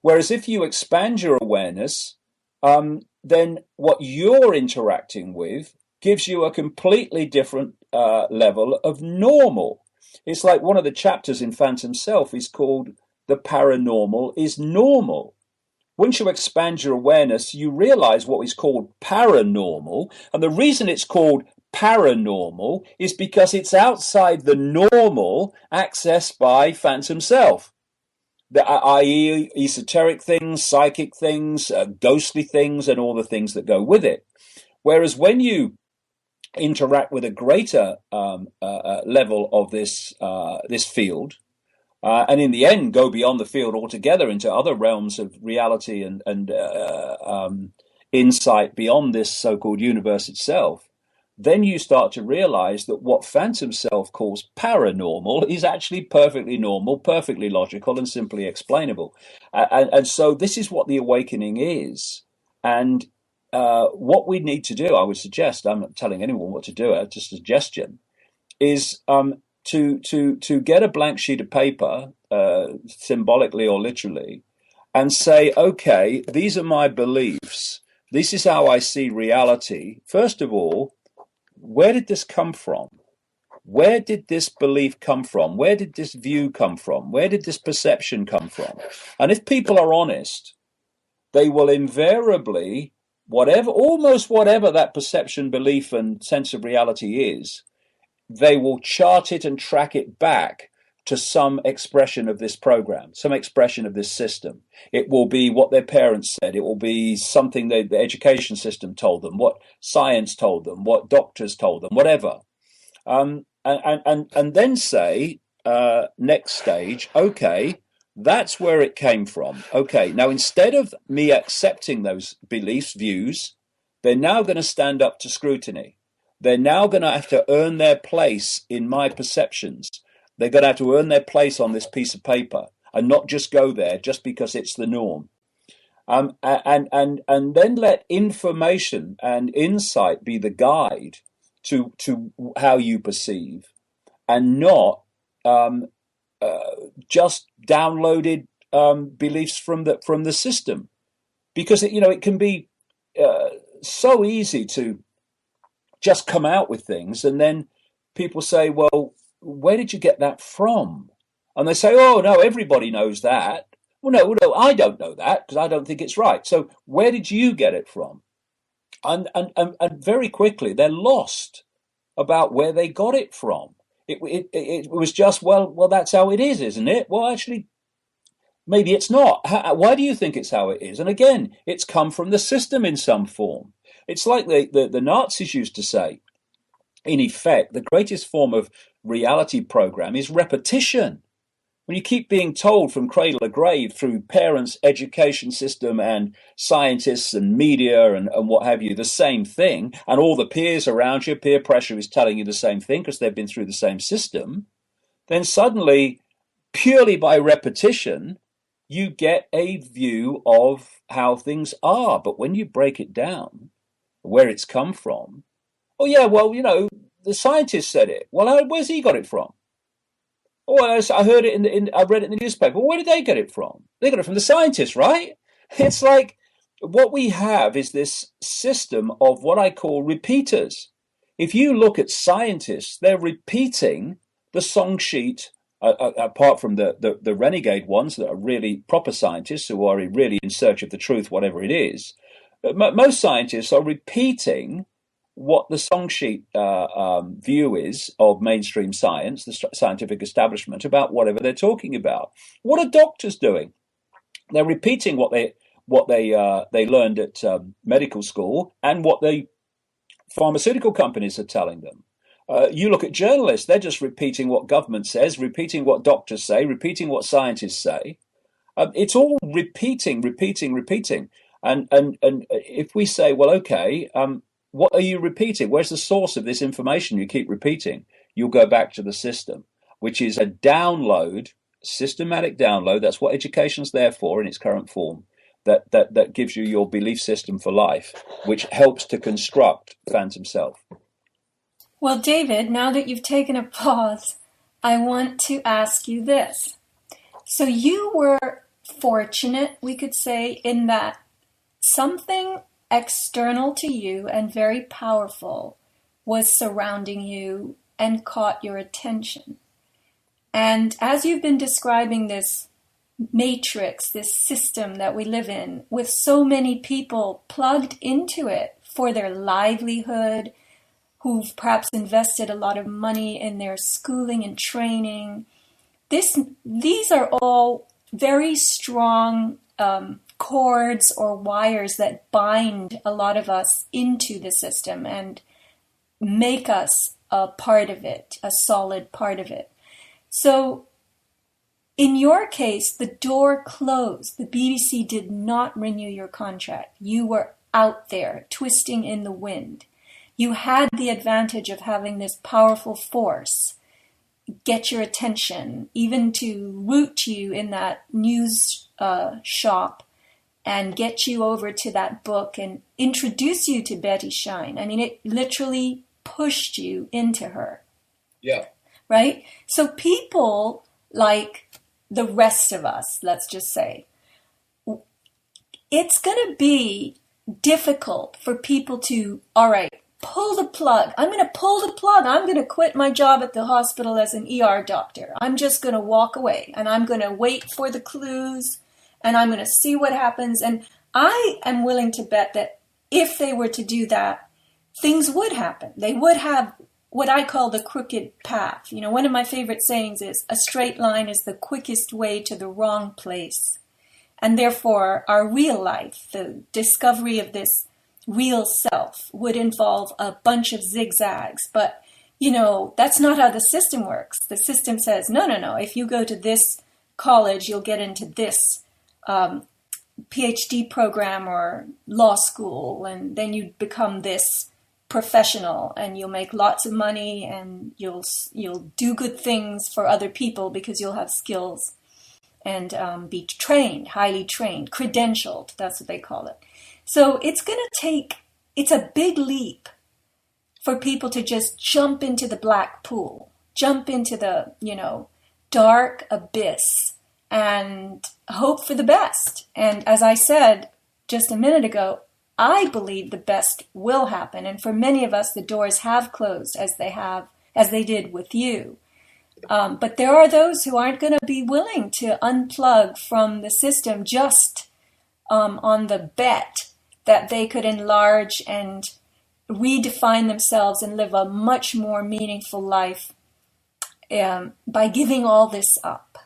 Whereas if you expand your awareness, then what you're interacting with gives you a completely different level of normal. It's like one of the chapters in Phantom Self is called The Paranormal is Normal. Once you expand your awareness, you realize what is called paranormal. And the reason it's called paranormal is because it's outside the normal accessed by Phantom Self, i.e. esoteric things, psychic things, ghostly things, and all the things that go with it. Whereas when you interact with a greater level of this field, and in the end go beyond the field altogether into other realms of reality and insight beyond this so-called universe itself, then you start to realize that what Phantom Self calls paranormal is actually perfectly normal, perfectly logical, and simply explainable. And so this is what the awakening is. And what we need to do, I would suggest, I'm not telling anyone what to do, it's just a suggestion, is to get a blank sheet of paper, symbolically or literally, and say, okay, these are my beliefs. This is how I see reality. First of all, where did this come from? Where did this belief come from? Where did this view come from? Where did this perception come from? And if people are honest, they will invariably, almost whatever that perception, belief, and sense of reality is, they will chart it and track it back to some expression of this program, some expression of this system. It will be what their parents said. It will be something the education system told them, what science told them, what doctors told them, whatever. And then say, next stage, okay, that's where it came from. Okay, now instead of me accepting those beliefs, views, they're now going to stand up to scrutiny. They're now going to have to earn their place in my perceptions. They're going to have to earn their place on this piece of paper and not just go there just because it's the norm. And then let information and insight be the guide to how you perceive, and not just downloaded beliefs from the system, because it can be so easy to just come out with things, and then people say, well, where did you get that from? And they say, oh, no, everybody knows that. Well, no, I don't know that because I don't think it's right. So where did you get it from? And very quickly, they're lost about where they got it from. It was just, well, that's how it is, isn't it? Well, actually, maybe it's not. Why do you think it's how it is? And again, it's come from the system in some form. It's like the Nazis used to say, in effect, the greatest form of reality program is repetition. When you keep being told from cradle to grave through parents, education system, and scientists and media and what have you, the same thing, and all the peers around you, peer pressure is telling you the same thing because they've been through the same system, then suddenly, purely by repetition, you get a view of how things are. But when you break it down, where it's come from, oh yeah, well, the scientist said it. Well, where's he got it from? Oh, I heard it I read it in the newspaper. Well, where did they get it from? They got it from the scientists, right? It's like what we have is this system of what I call repeaters. If you look at scientists, they're repeating the song sheet, apart from the renegade ones that are really proper scientists who are really in search of the truth, whatever it is. Most scientists are repeating what the song sheet view is of mainstream science, the scientific establishment, about whatever they're talking about. What are doctors doing? They're repeating what they learned at medical school and what the pharmaceutical companies are telling them. You look at journalists; they're just repeating what government says, repeating what doctors say, repeating what scientists say. It's all repeating. And if we say, well, okay, what are you repeating? Where's the source of this information you keep repeating? You'll go back to the system, which is a download, systematic download. That's what education's there for in its current form. That gives you your belief system for life, which helps to construct phantom self. Well, David, now that you've taken a pause, I want to ask you this. So you were fortunate, we could say, in that something external to you and very powerful was surrounding you and caught your attention. And as you've been describing this matrix, this system that we live in, with so many people plugged into it for their livelihood, who've perhaps invested a lot of money in their schooling and training, these are all very strong cords or wires that bind a lot of us into the system and make us a part of it, a solid part of it. So in your case, the door closed. The BBC did not renew your contract. You were out there twisting in the wind. You had the advantage of having this powerful force get your attention, even to root you in that news shop and get you over to that book and introduce you to Betty Shine. I mean, it literally pushed you into her. Yeah. Right? So people like the rest of us, let's just say, it's going to be difficult for people to, all right, pull the plug. I'm going to pull the plug. I'm going to quit my job at the hospital as an ER doctor. I'm just going to walk away and I'm going to wait for the clues and I'm going to see what happens. And I am willing to bet that if they were to do that, things would happen. They would have what I call the crooked path. You know, one of my favorite sayings is a straight line is the quickest way to the wrong place. And therefore, our real life, the discovery of this real self, would involve a bunch of zigzags. But, you know, that's not how the system works. The system says, no. If you go to this college, you'll get into this PhD program or law school, and then you become this professional, and you'll make lots of money, and you'll do good things for other people because you'll have skills and be trained, highly trained, credentialed. That's what they call it. So it's a big leap for people to just jump into the black pool, jump into the, dark abyss and hope for the best. And as I said just a minute ago, I believe the best will happen. And for many of us, the doors have closed as they did with you. But there are those who aren't going to be willing to unplug from the system just on the bet that they could enlarge and redefine themselves and live a much more meaningful life by giving all this up.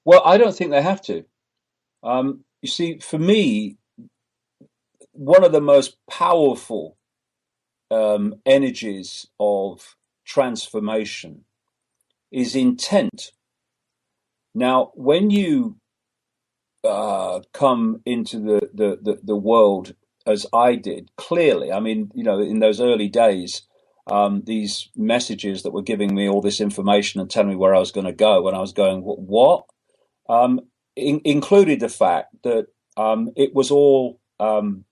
Well, I don't think they have to. You see, for me, one of the most powerful energies of transformation is intent. Now, when you come into the world as I did, clearly, I mean, in those early days, these messages that were giving me all this information and telling me where I was going to go, and I was going, what? Included the fact that it was all in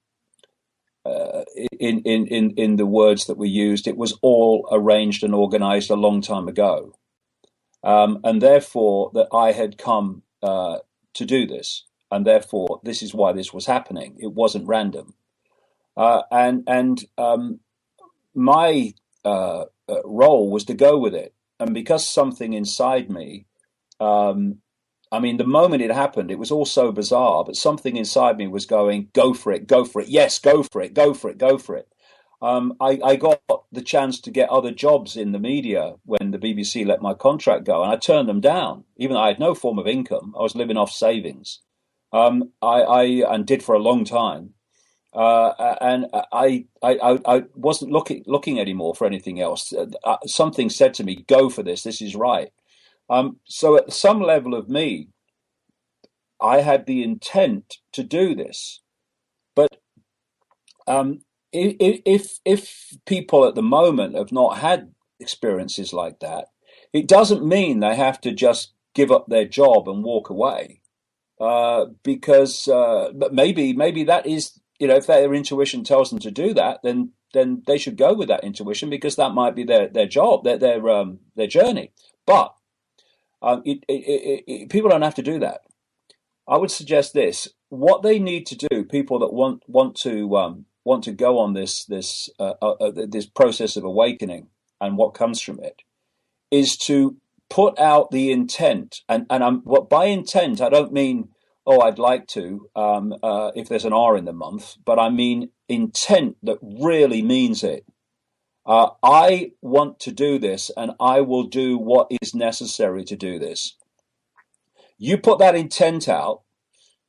the words that were used, it was all arranged and organized a long time ago. And therefore that I had come to do this, and therefore this is why this was happening. It wasn't random. And my role was to go with it. And because something inside me, I mean, the moment it happened, it was all so bizarre, but something inside me was going, go for it, yes, go for it. I got the chance to get other jobs in the media when the BBC let my contract go, and I turned them down, even though I had no form of income. I was living off savings. I did for a long time. And I wasn't looking anymore for anything else. Something said to me, "Go for this. This is right." So at some level of me, I had the intent to do this, but if people at the moment have not had experiences like that, it doesn't mean they have to just give up their job and walk away. Because but maybe that is, if their intuition tells them to do that, then they should go with that intuition, because that might be their job, their journey. But people don't have to do that. I would suggest this: what they need to do, people that want to go on this process of awakening and what comes from it, is to put out the intent. And by intent, I don't mean, oh, I'd like to, if there's an R in the month, but I mean intent that really means it. I want to do this, and I will do what is necessary to do this. You put that intent out,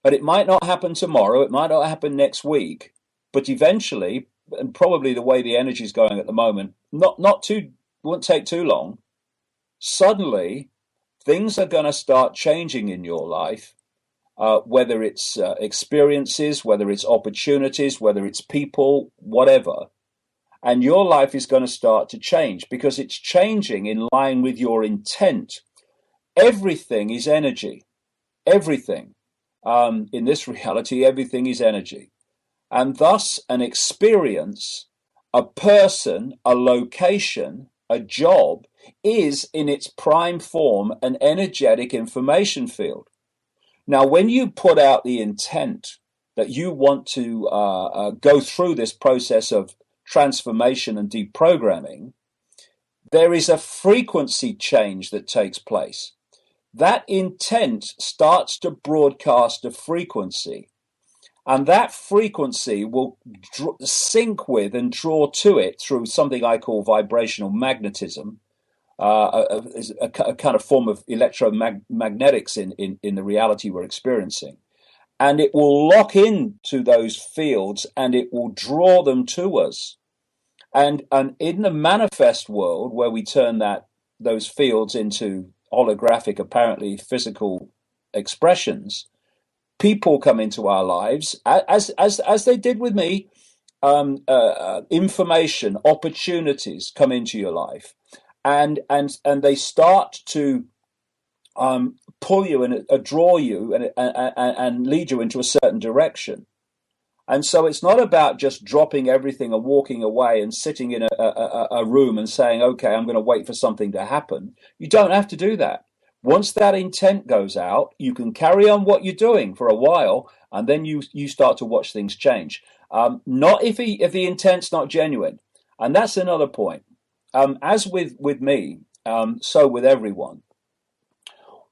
but it might not happen tomorrow, it might not happen next week, but eventually, and probably the way the energy is going at the moment, won't take too long. Suddenly, things are going to start changing in your life, whether it's experiences, whether it's opportunities, whether it's people, whatever. And your life is going to start to change, because it's changing in line with your intent. Everything is energy. Everything. In this reality, everything is energy. And thus, an experience, a person, a location, a job is in its prime form an energetic information field. Now, when you put out the intent that you want to go through this process of transformation and deprogramming, there is a frequency change that takes place. That intent starts to broadcast a frequency, and that frequency will sync with and draw to it through something I call vibrational magnetism, a kind of form of electromagnetics in the reality we're experiencing. And it will lock into those fields, and it will draw them to us. And in the manifest world, where we turn those fields into holographic, apparently physical expressions, people come into our lives as they did with me. Information, opportunities come into your life, and they start to pull you and draw you and lead you into a certain direction. And so it's not about just dropping everything and walking away and sitting in a room and saying, okay, I'm going to wait for something to happen. You don't have to do that. Once that intent goes out, you can carry on what you're doing for a while, and then you start to watch things change. Not if the intent's not genuine. And that's another point. As with me, so with everyone,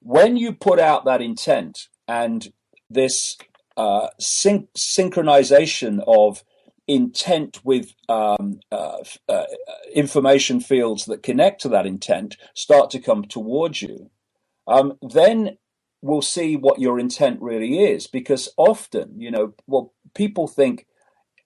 when you put out that intent and this synchronization of intent with information fields that connect to that intent start to come towards you, then we'll see what your intent really is. Because often, people think,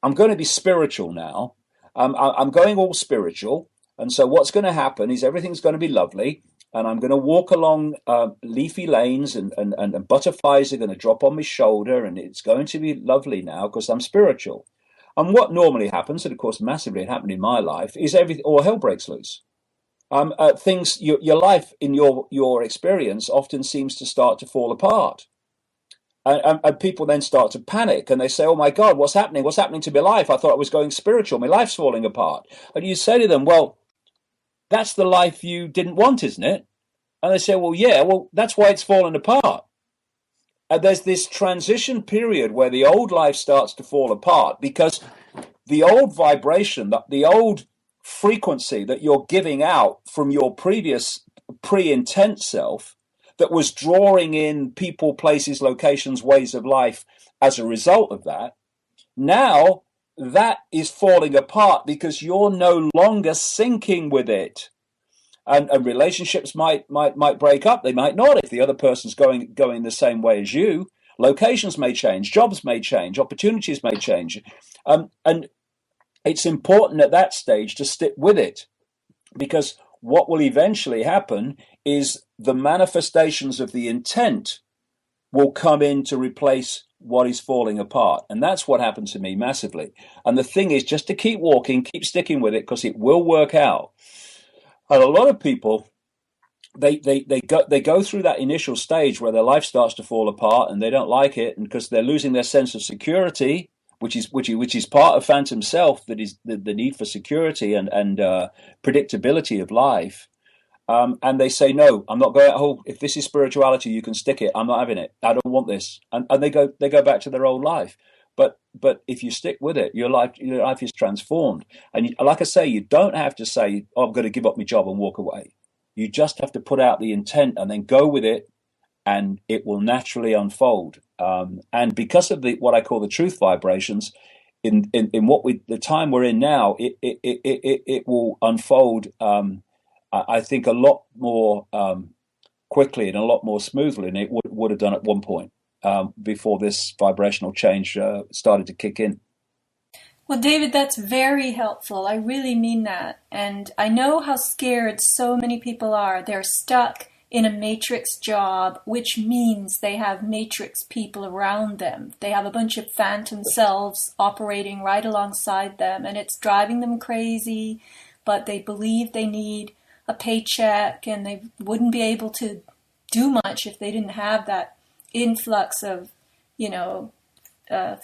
I'm going to be spiritual now. I'm going all spiritual. And so what's going to happen is everything's going to be lovely. And I'm going to walk along leafy lanes, and butterflies are going to drop on my shoulder, and it's going to be lovely now because I'm spiritual. And what normally happens, and of course massively happened in my life, is all hell breaks loose. Your life in your experience often seems to start to fall apart. And people then start to panic, and they say, oh my God, what's happening? What's happening to my life? I thought I was going spiritual. My life's falling apart. And you say to them, well, that's the life you didn't want, isn't it? And they say, well, yeah, that's why it's fallen apart. And there's this transition period where the old life starts to fall apart, because the old vibration, the old frequency that you're giving out from your previous pre-intent self that was drawing in people, places, locations, ways of life as a result of that, now that is falling apart because you're no longer syncing with it. And relationships might break up. They might not if the other person's going the same way as you. Locations may change, jobs may change, opportunities may change, and it's important at that stage to stick with it, because what will eventually happen is the manifestations of the intent will come in to replace what is falling apart. And that's what happened to me massively. And the thing is just to keep walking, keep sticking with it, because it will work out. And a lot of people, they go through that initial stage where their life starts to fall apart and they don't like it, and because they're losing their sense of security, which is part of phantom self, that is the need for security and predictability of life. And they say, no, I'm not going. Oh, if this is spirituality, you can stick it. I'm not having it. I don't want this. And they go back to their old life. But if you stick with it, your life is transformed. And like I say, you don't have to say, oh, I'm going to give up my job and walk away. You just have to put out the intent and then go with it, and it will naturally unfold. And because of what I call the truth vibrations, in the time we're in now, it will unfold. I think a lot more quickly and a lot more smoothly than it would have done at one point before this vibrational change started to kick in. Well, David, that's very helpful. I really mean that. And I know how scared so many people are. They're stuck in a matrix job, which means they have matrix people around them. They have a bunch of phantom selves operating right alongside them, and it's driving them crazy, but they believe they need a paycheck, and they wouldn't be able to do much if they didn't have that influx of,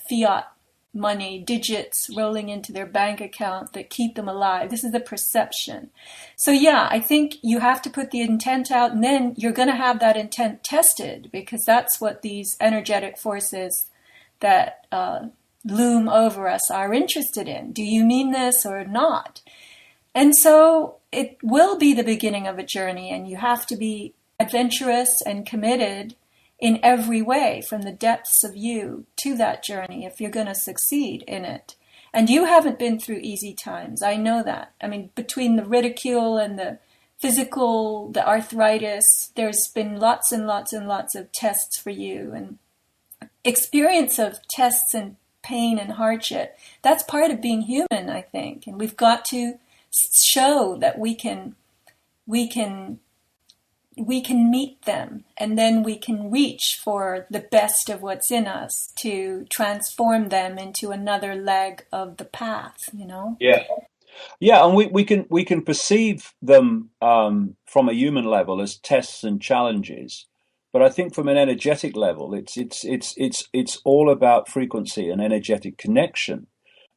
fiat money, digits rolling into their bank account that keep them alive. This is the perception. So yeah, I think you have to put the intent out, and then you're going to have that intent tested, because that's what these energetic forces that loom over us are interested in. Do you mean this or not? And so it will be the beginning of a journey, and you have to be adventurous and committed in every way, from the depths of you to that journey, if you're going to succeed in it. And you haven't been through easy times. I know that. I mean, between the ridicule and the physical, the arthritis, there's been lots and lots and lots of tests for you, and experience of tests and pain and hardship. That's part of being human, I think. And we've got to show that we can meet them, and then we can reach for the best of what's in us to transform them into another leg of the path, Yeah, and we can perceive them from a human level as tests and challenges, but I think from an energetic level, it's all about frequency and energetic connection.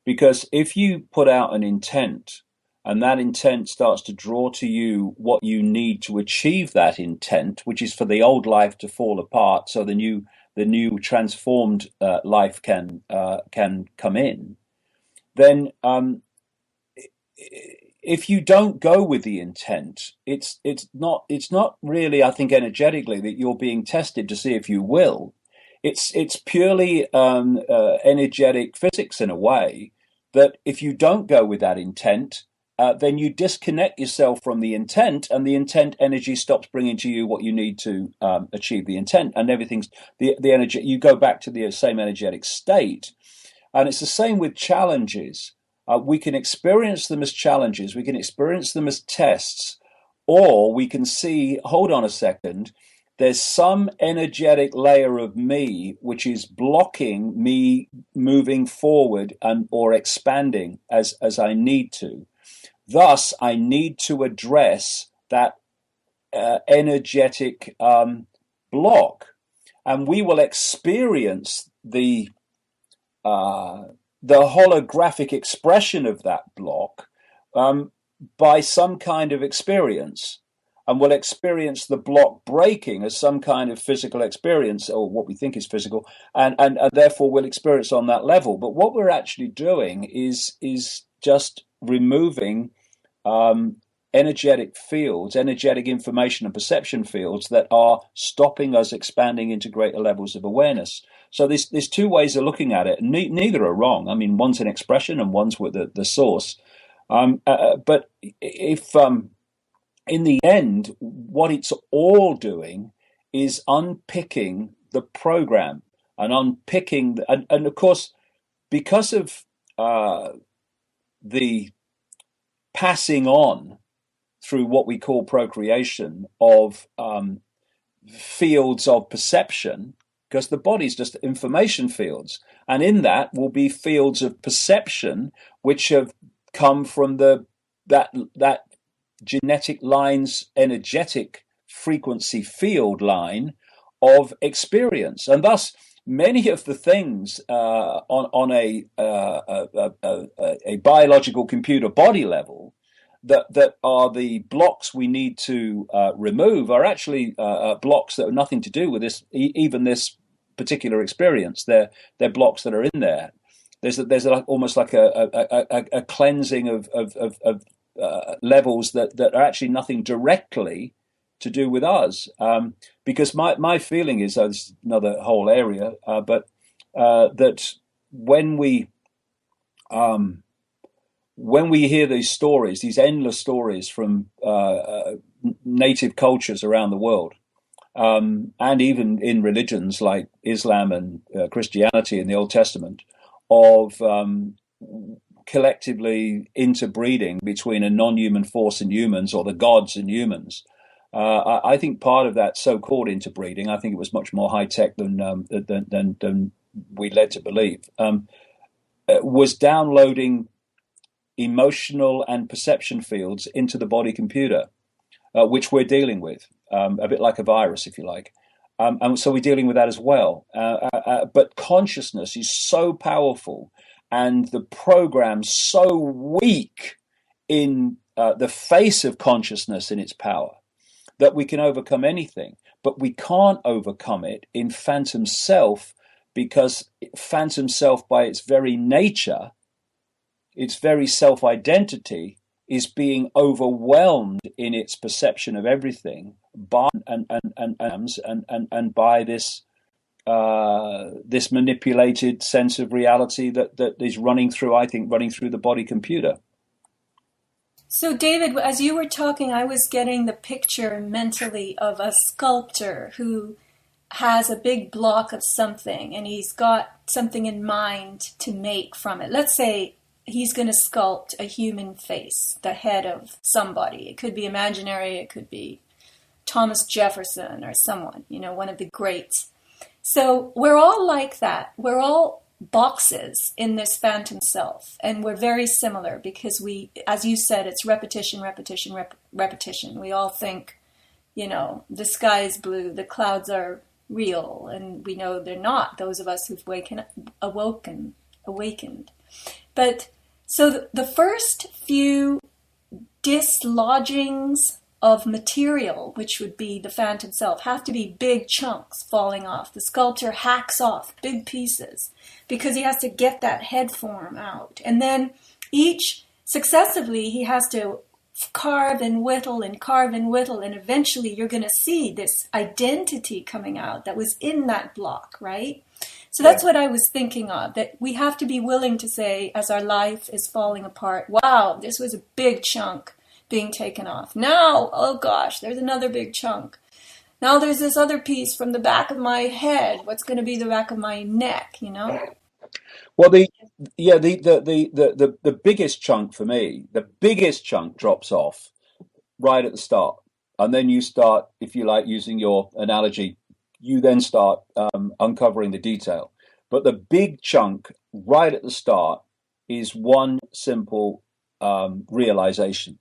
Because if you put out an intent, and that intent starts to draw to you what you need to achieve that intent, which is for the old life to fall apart, so the new transformed life can come in. Then, if you don't go with the intent, it's not really, I think, energetically that you're being tested to see if you will. It's purely energetic physics in a way, that if you don't go with that intent, then you disconnect yourself from the intent, and the intent energy stops bringing to you what you need to achieve the intent, and everything's the energy. You go back to the same energetic state, and it's the same with challenges. We can experience them as challenges, we can experience them as tests, or we can see, hold on a second, there's some energetic layer of me which is blocking me moving forward or expanding as I need to. Thus, I need to address that energetic block, and we will experience the holographic expression of that block by some kind of experience, and we'll experience the block breaking as some kind of physical experience, or what we think is physical, and therefore we'll experience on that level. But what we're actually doing is just removing energetic fields, energetic information and perception fields that are stopping us expanding into greater levels of awareness. So there's two ways of looking at it. Neither are wrong. I mean, one's an expression and one's with the source. But if in the end, what it's all doing is unpicking the program and unpicking, and of course, because of the passing on through what we call procreation of fields of perception, because the body's just information fields, and in that will be fields of perception which have come from that genetic line's energetic frequency field line of experience, and thus many of the things on a biological computer body level that are the blocks we need to remove are actually blocks that have nothing to do with this, even this particular experience. They're blocks that are in there. There's almost like a cleansing of levels that are actually nothing directly to do with us. Because my feeling is, this is another whole area, but that when we hear these stories, these endless stories from native cultures around the world, and even in religions like Islam and Christianity in the Old Testament, of collectively interbreeding between a non-human force and humans, or the gods and humans, I think part of that so-called interbreeding, I think it was much more high-tech than we led to believe, was downloading emotional and perception fields into the body computer, which we're dealing with, a bit like a virus, if you like. And so we're dealing with that as well. But consciousness is so powerful, and the program so weak in the face of consciousness in its power, that we can overcome anything. But we can't overcome it in phantom self, because phantom self, by its very nature, its very self-identity, is being overwhelmed in its perception of everything by and by this this manipulated sense of reality that is running through the body computer. So, David, as you were talking, I was getting the picture mentally of a sculptor who has a big block of something, and he's got something in mind to make from it. Let's say he's going to sculpt a human face, the head of somebody. It could be imaginary, it could be Thomas Jefferson or someone, one of the greats. So we're all like that. We're all boxes in this phantom self, and we're very similar because we, as you said, it's repetition, repetition. We all think, the sky is blue, the clouds are real, and we know they're not, those of us who've awakened. But so the first few dislodgings of material, which would be the phantom self, have to be big chunks falling off. The sculptor hacks off big pieces because he has to get that head form out. And then successively, he has to carve and whittle, and eventually you're going to see this identity coming out that was in that block, right? So that's what I was thinking of, that we have to be willing to say, as our life is falling apart, wow, this was a big chunk being taken off. Now, oh gosh, there's another big chunk. Now there's this other piece from the back of my head. What's going to be the back of my neck, Well, the biggest chunk for me, the biggest chunk drops off right at the start. And then you start, if you like, using your analogy, you then start uncovering the detail. But the big chunk right at the start is one simple realization.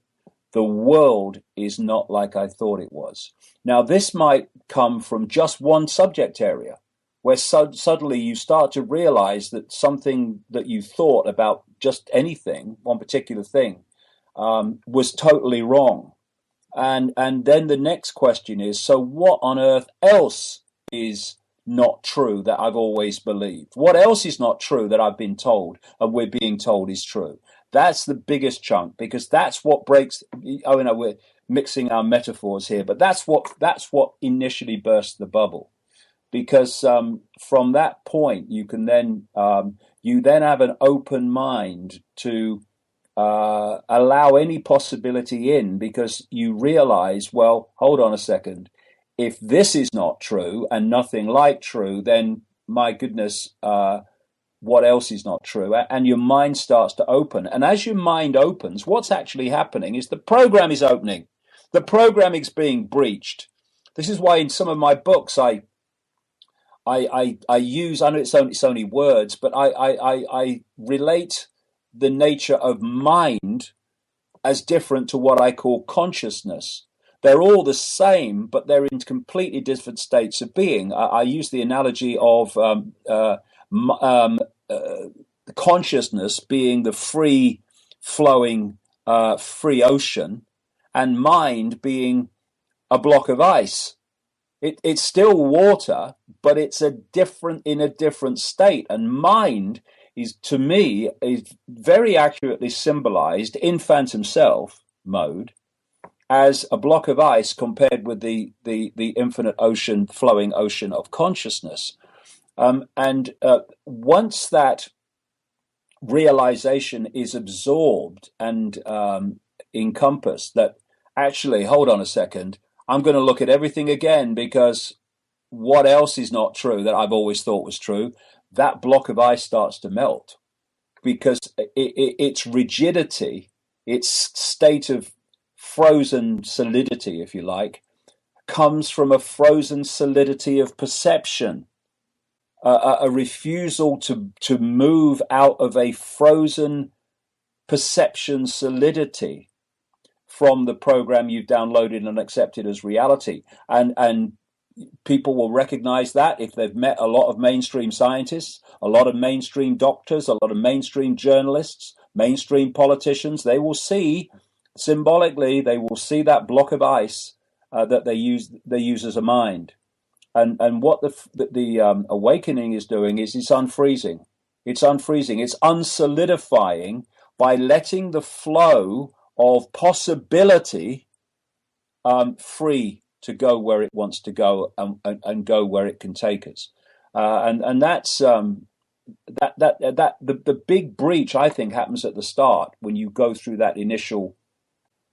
The world is not like I thought it was. Now, this might come from just one subject area, where suddenly you start to realize that something that you thought about just anything, one particular thing, was totally wrong. And then the next question is, so what on earth else is not true that I've always believed? What else is not true that I've been told and we're being told is true? That's the biggest chunk, because that's what breaks. We're mixing our metaphors here, but that's what initially burst the bubble. because from that point you can then you then have an open mind to allow any possibility in, because you realize, well, hold on a second, if this is not true and nothing like true, then my goodness, what else is not true? And your mind starts to open. And as your mind opens, what's actually happening is the program is opening. The program is being breached. This is why in some of my books I use, I know it's only words, but I relate the nature of mind as different to what I call consciousness. They're all the same, but they're in completely different states of being. I use the analogy of consciousness being the free flowing, free ocean, and mind being a block of ice. It's still water, but it's in a different state. And mind is, to me, is very accurately symbolized in Phantom Self mode as a block of ice compared with the infinite ocean, flowing ocean of consciousness. And once that realization is absorbed and encompassed, that actually, hold on a second, I'm going to look at everything again, because what else is not true that I've always thought was true? That block of ice starts to melt, because its rigidity, its state of frozen solidity, if you like, comes from a frozen solidity of perception, a refusal to move out of a frozen perception solidity from the program you've downloaded and accepted as reality. And people will recognize that if they've met a lot of mainstream scientists, a lot of mainstream doctors, a lot of mainstream journalists, mainstream politicians. They will see, symbolically, they will see that block of ice that they use as a mind. And what the awakening is doing is it's unfreezing. It's unfreezing. It's unsolidifying by letting the flow of possibility free to go where it wants to go, and go where it can take us. And that's the big breach, I think, happens at the start when you go through that initial,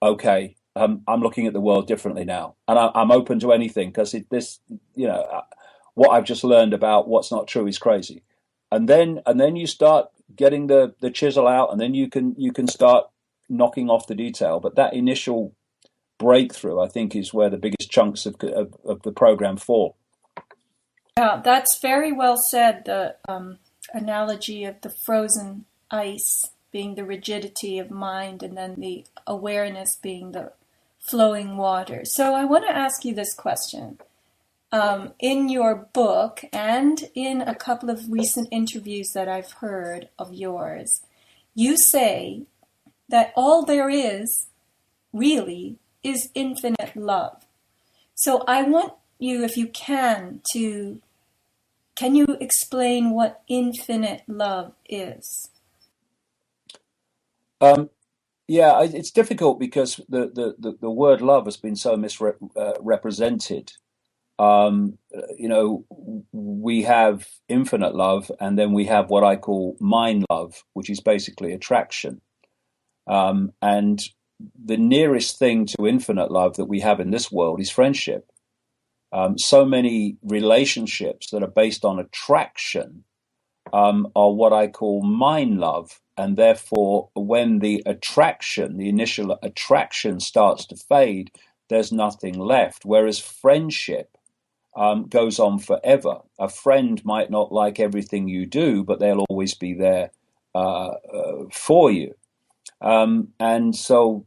okay, I'm looking at the world differently now, and I'm open to anything, because what I've just learned about what's not true is crazy. And then you start getting the chisel out, and then you can start knocking off the detail. But that initial breakthrough, I think, is where the biggest chunks of the program fall. Yeah, that's very well said. The analogy of the frozen ice being the rigidity of mind, and then the awareness being the flowing water. So I want to ask you this question. In your book and in a couple of recent interviews that I've heard of yours, you say that all there is really is infinite love. So I want you, if you can you explain what infinite love is? Yeah, it's difficult, because the word love has been so misrepresented. We have infinite love, and then we have what I call mind love, which is basically attraction. And the nearest thing to infinite love that we have in this world is friendship. So many relationships that are based on attraction are what I call mind love. And therefore, when the initial attraction starts to fade, there's nothing left. Whereas friendship goes on forever. A friend might not like everything you do, but they'll always be there for you. And so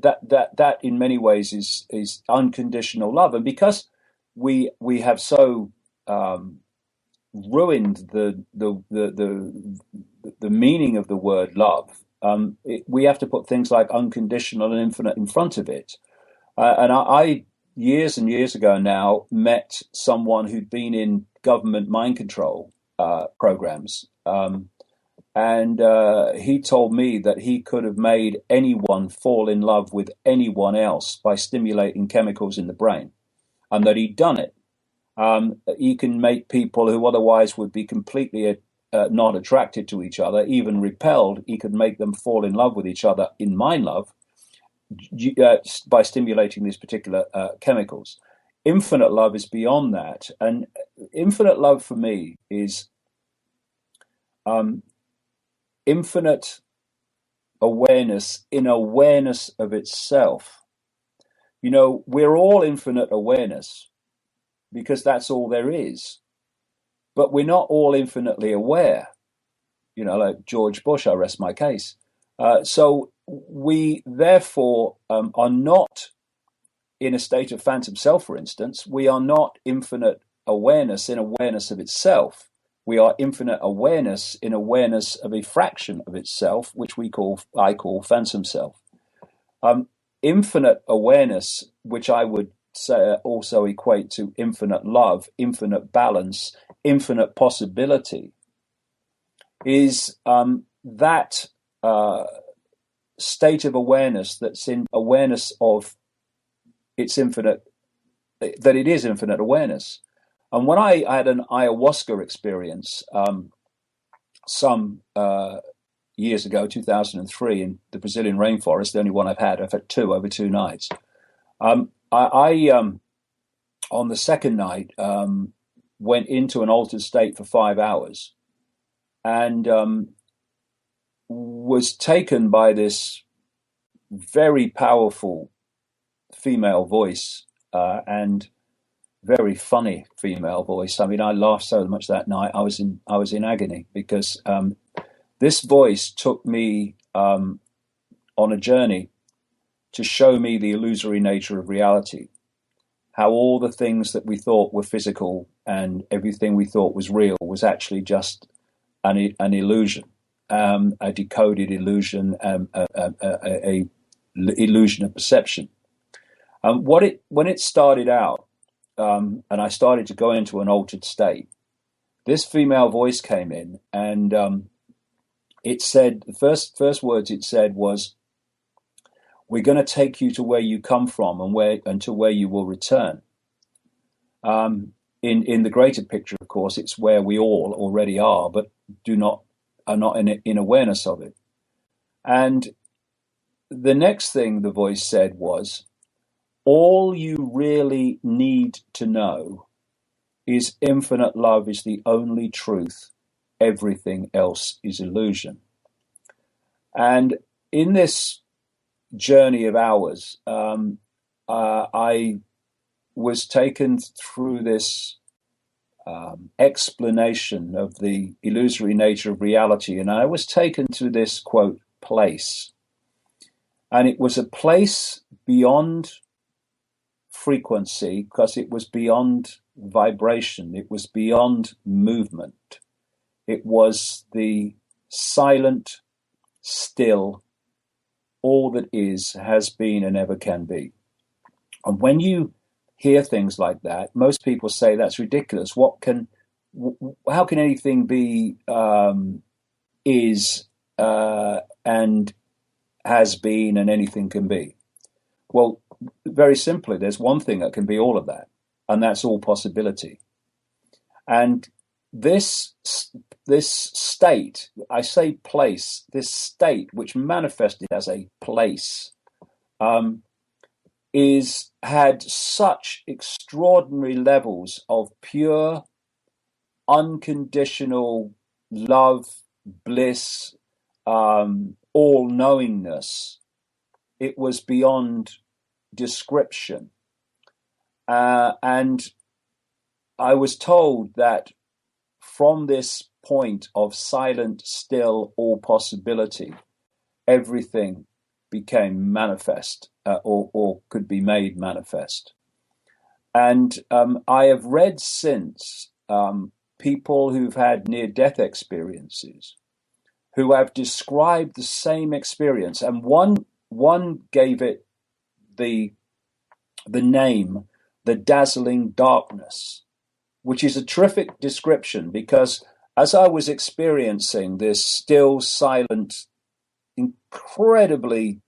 that in many ways is unconditional love. And because we have so ruined the meaning of the word love, we have to put things like unconditional and infinite in front of it. And I years and years ago now met someone who'd been in government mind control programs, and he told me that he could have made anyone fall in love with anyone else by stimulating chemicals in the brain, and that he'd done it. He can make people who otherwise would be completely not attracted to each other, even repelled. He could make them fall in love with each other in mind love by stimulating these particular chemicals. Infinite love is beyond that, and infinite love for me is infinite awareness in awareness of itself. You know, we're all infinite awareness because that's all there is, but we're not all infinitely aware. You know, like George Bush, I rest my case. So we therefore are not in a state of phantom self, for instance. We are not infinite awareness in awareness of itself. We are infinite awareness in awareness of a fraction of itself, which I call phantom self. Infinite awareness, which I would say also equate to infinite love, infinite balance, infinite possibility, is that state of awareness that's in awareness of its infinite, that it is infinite awareness. And when I had an ayahuasca experience some years ago, 2003, in the Brazilian rainforest, the only one I've had two over 2 nights. I on the second night, went into an altered state for 5 hours and was taken by this very powerful female voice and very funny female voice. I mean, I laughed so much that night. I was in agony because this voice took me on a journey to show me the illusory nature of reality, how all the things that we thought were physical and everything we thought was real was actually just an illusion, a decoded illusion, a illusion of perception. When it started out, and I started to go into an altered state, this female voice came in, and it said, the first words it said was, "We're going to take you to where you come from and to where you will return." In the greater picture, of course, it's where we all already are, but are not in awareness of it. And the next thing the voice said was, "All you really need to know is infinite love is the only truth. Everything else is illusion." And in this journey of hours, I was taken through this explanation of the illusory nature of reality, and I was taken to this, quote, place. And it was a place beyond frequency, because it was beyond vibration, it was beyond movement. It was the silent, still, all that is, has been, and ever can be. And when you hear things like that, most people say that's ridiculous. How can anything be, is, and has been, and anything can be? Well, very simply, there's one thing that can be all of that, and that's all possibility. And this state, I say place, this state which manifested as a place, had such extraordinary levels of pure, unconditional love, bliss, all-knowingness. It was beyond description. And I was told that from this point of silent, still, all possibility, everything became manifest, or could be made manifest. And I have read since people who've had near-death experiences who have described the same experience, and one gave it the name, the dazzling darkness, which is a terrific description, because as I was experiencing this still, silent, incredibly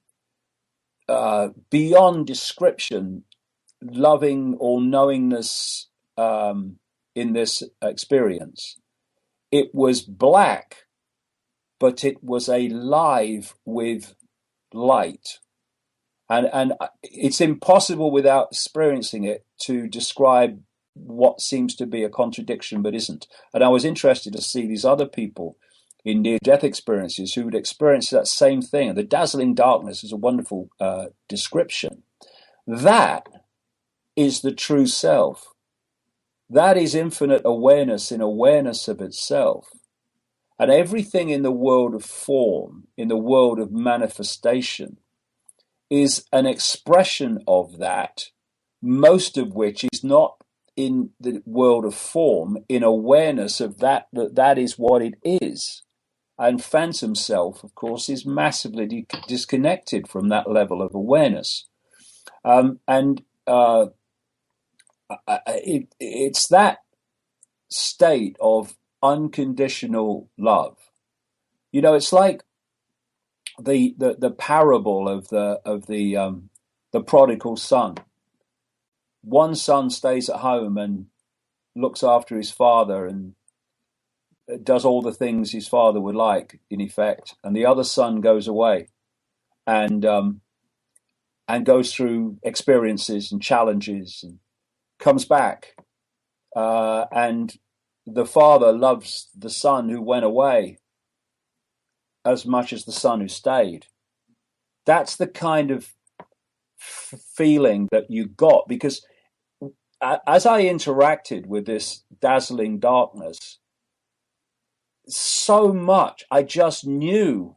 beyond description, loving, all-knowingness, in this experience. It was black, but it was alive with light. And it's impossible without experiencing it to describe what seems to be a contradiction but isn't. And I was interested to see these other people in near-death experiences who would experience that same thing. The dazzling darkness is a wonderful description. That is the true self. That is infinite awareness in awareness of itself. And everything in the world of form, in the world of manifestation, is an expression of that, most of which is not in the world of form, in awareness of that is what it is. And phantom self, of course, is massively disconnected from that level of awareness. It's that state of unconditional love. You know, it's like the parable of the prodigal son. One son stays at home and looks after his father and does all the things his father would like, in effect, and the other son goes away and goes through experiences and challenges and comes back, and the father loves the son who went away as much as the son who stayed. That's the kind of feeling that you got, because as I interacted with this dazzling darkness, so much I just knew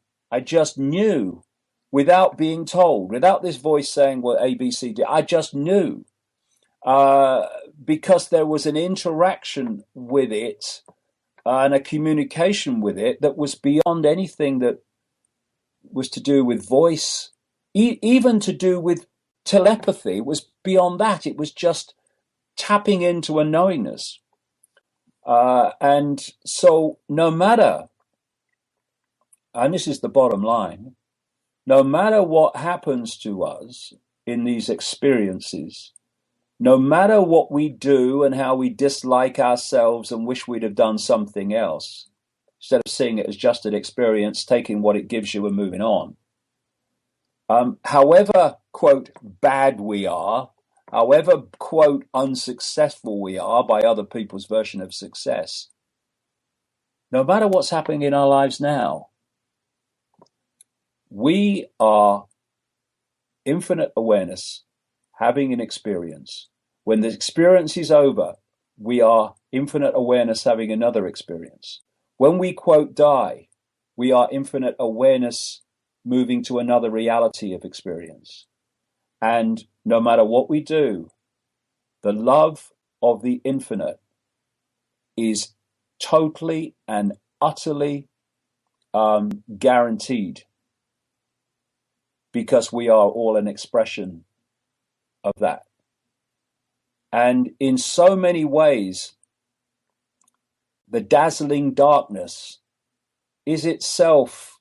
without being told, without this voice saying, well, A, B, C, D, I just knew, because there was an interaction with it and a communication with it that was beyond anything that was to do with voice, even to do with telepathy. It was beyond that. It was just tapping into a knowingness. And so no matter, and this is the bottom line, no matter what happens to us in these experiences, no matter what we do and how we dislike ourselves and wish we'd have done something else, instead of seeing it as just an experience, taking what it gives you and moving on, however, quote, bad we are, however, quote, unsuccessful we are by other people's version of success, no matter what's happening in our lives now, we are infinite awareness having an experience. When the experience is over, we are infinite awareness having another experience. When we, quote, die, we are infinite awareness moving to another reality of experience. And no matter what we do, the love of the infinite is totally and utterly guaranteed, because we are all an expression of that. And in so many ways, the dazzling darkness is itself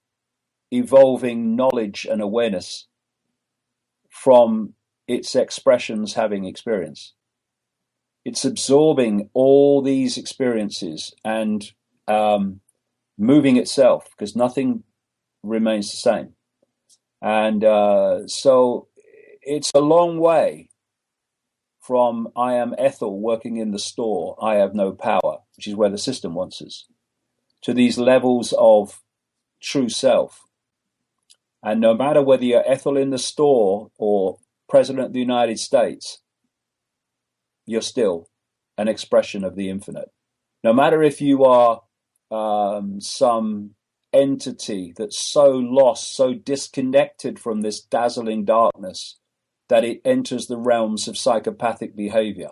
evolving knowledge and awareness from its expressions having experience. It's absorbing all these experiences and moving itself, because nothing remains the same. And so it's a long way from I am Ethel working in the store, I have no power, which is where the system wants us, to these levels of true self. And no matter whether you're Ethel in the store or President of the United States, you're still an expression of the infinite. No matter if you are some entity that's so lost, so disconnected from this dazzling darkness that it enters the realms of psychopathic behavior,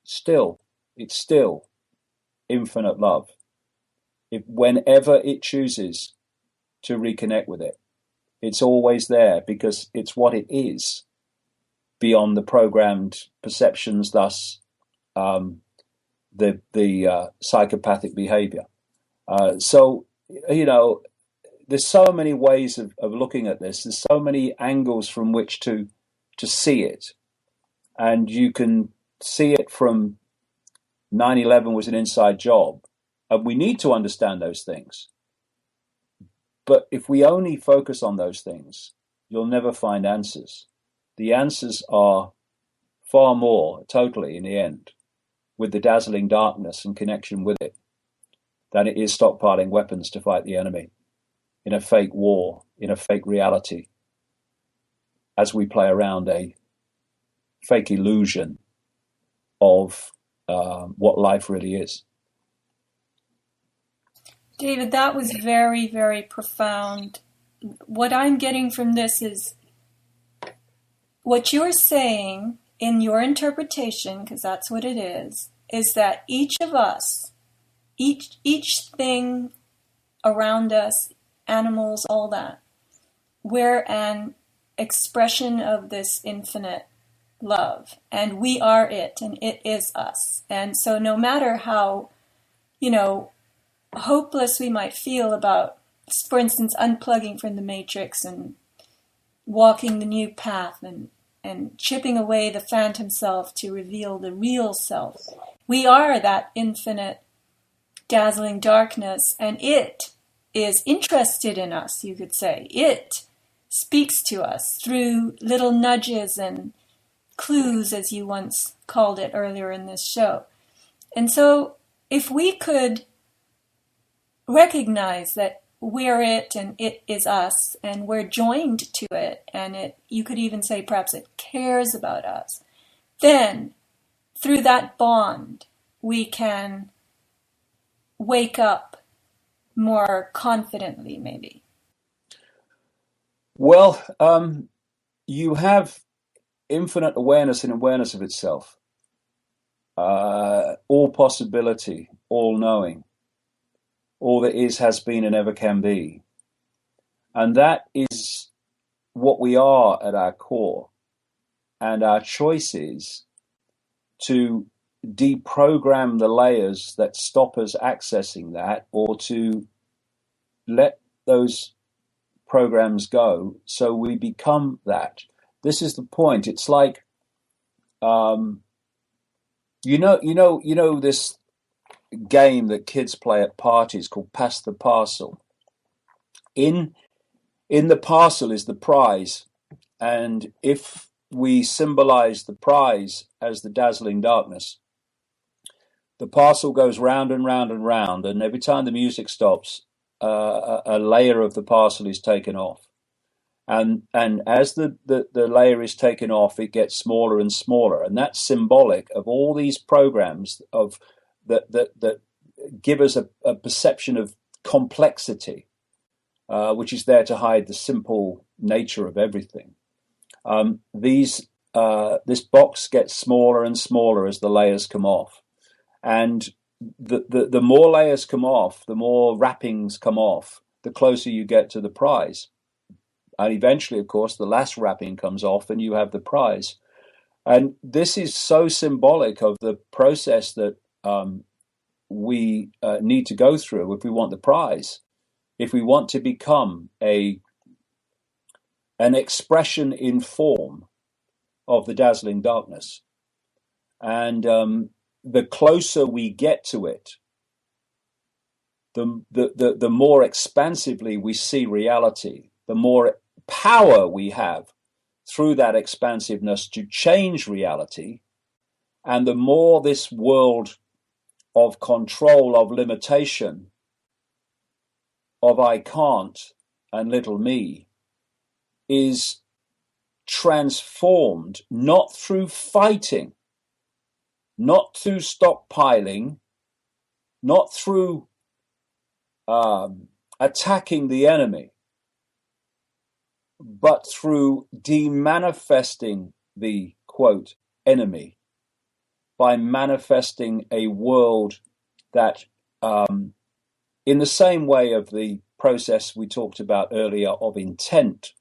it's still infinite love. Whenever it chooses to reconnect with it, it's always there, because it's what it is beyond the programmed perceptions, thus the psychopathic behavior. So, you know, there's so many ways of looking at this. There's so many angles from which to see it. And you can see it from 9/11 was an inside job. And we need to understand those things. But if we only focus on those things, you'll never find answers. The answers are far more, totally, in the end, with the dazzling darkness and connection with it, than it is stockpiling weapons to fight the enemy in a fake war, in a fake reality, as we play around a fake illusion of what life really is. David, that was very, very profound. What I'm getting from this is what you're saying in your interpretation, because that's what it is that each of us, each thing around us, animals, all that, we're an expression of this infinite love, and we are it, and it is us. And so no matter how, hopeless we might feel about, for instance, unplugging from the matrix and walking the new path and chipping away the phantom self to reveal the real self, we are that infinite, dazzling darkness, and it is interested in us, you could say. It speaks to us through little nudges and clues, as you once called it earlier in this show. And so if we could recognize that we're it and it is us and we're joined to it, and you could even say perhaps it cares about us, then through that bond we can wake up more confidently, maybe. Well, you have infinite awareness and awareness of itself, all possibility, all knowing. All that is, has been, and ever can be. And that is what we are at our core. And our choice is to deprogram the layers that stop us accessing that, or to let those programs go so we become that. This is the point. It's like, this game that kids play at parties called Pass the Parcel. In the parcel is the prize, and if we symbolize the prize as the dazzling darkness, the parcel goes round and round and round, and every time the music stops, a layer of the parcel is taken off, and as the layer is taken off, it gets smaller and smaller, and that's symbolic of all these programs of that give us a perception of complexity, which is there to hide the simple nature of everything. This box gets smaller and smaller as the layers come off, and the more layers come off, the more wrappings come off, the closer you get to the prize. And eventually, of course, the last wrapping comes off and you have the prize. And this is so symbolic of the process that we need to go through if we want the prize, if we want to become an expression in form of the dazzling darkness. And the closer we get to it, the more expansively we see reality, the more power we have through that expansiveness to change reality, and the more this world of control, of limitation, of I can't and little me is transformed, not through fighting, not through stockpiling, not through attacking the enemy, but through demanifesting the, quote, enemy, by manifesting a world that, in the same way of the process we talked about earlier of intent,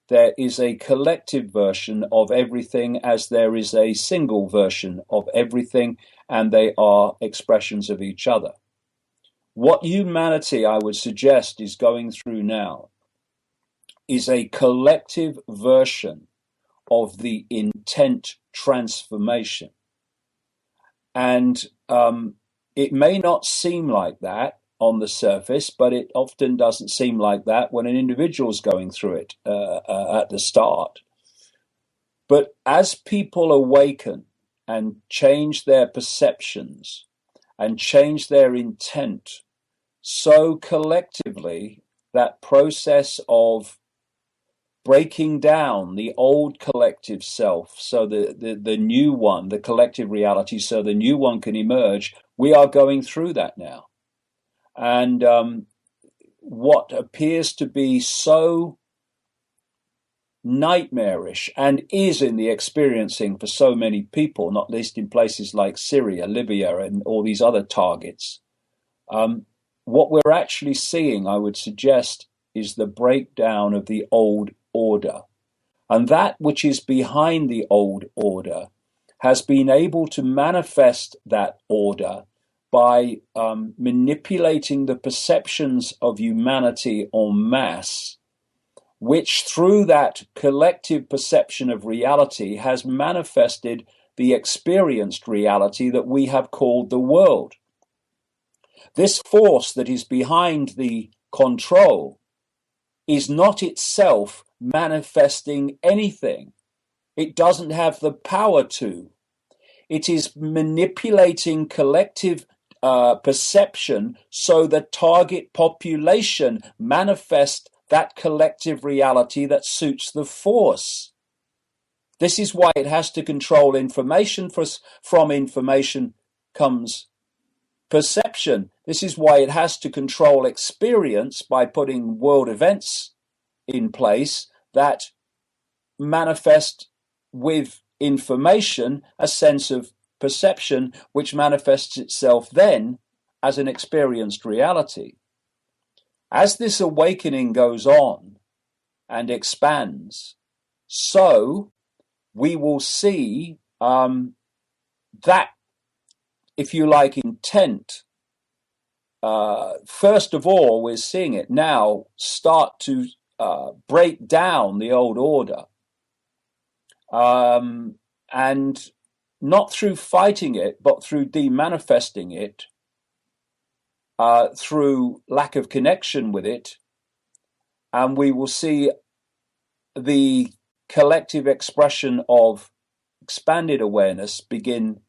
there is a collective version of everything as there is a single version of everything, and they are expressions of each other. What humanity, I would suggest, is going through now is a collective version of the intent transformation. And it may not seem like that on the surface, but it often doesn't seem like that when an individual is going through it at the start. But as people awaken and change their perceptions and change their intent, so collectively that process of breaking down the old collective self, so the new one, the collective reality, so the new one can emerge, we are going through that now. And what appears to be so nightmarish and is in the experiencing for so many people, not least in places like Syria, Libya, and all these other targets, what we're actually seeing, I would suggest, is the breakdown of the old order. And that which is behind the old order has been able to manifest that order by manipulating the perceptions of humanity en masse, which through that collective perception of reality has manifested the experienced reality that we have called the world. This force that is behind the control is not itself manifesting anything. It doesn't have the power to. It is manipulating collective perception so the target population manifest that collective reality that suits the force. This is why it has to control information. From information comes perception. This is why it has to control experience by putting world events in place that manifest with information a sense of perception, which manifests itself then as an experienced reality. As this awakening goes on and expands, so we will see that, if you like, intent. First of all, we're seeing it now start to break down the old order. And not through fighting it, but through demanifesting it, through lack of connection with it. And we will see the collective expression of expanded awareness begin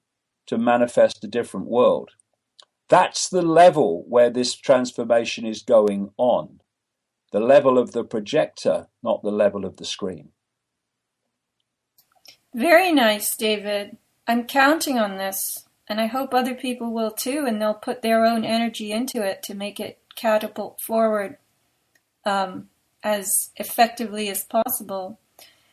to manifest a different world. That's the level where this transformation is going on. The level of the projector, not the level of the screen. Very nice, David. I'm counting on this, and I hope other people will too, and they'll put their own energy into it to make it catapult forward as effectively as possible.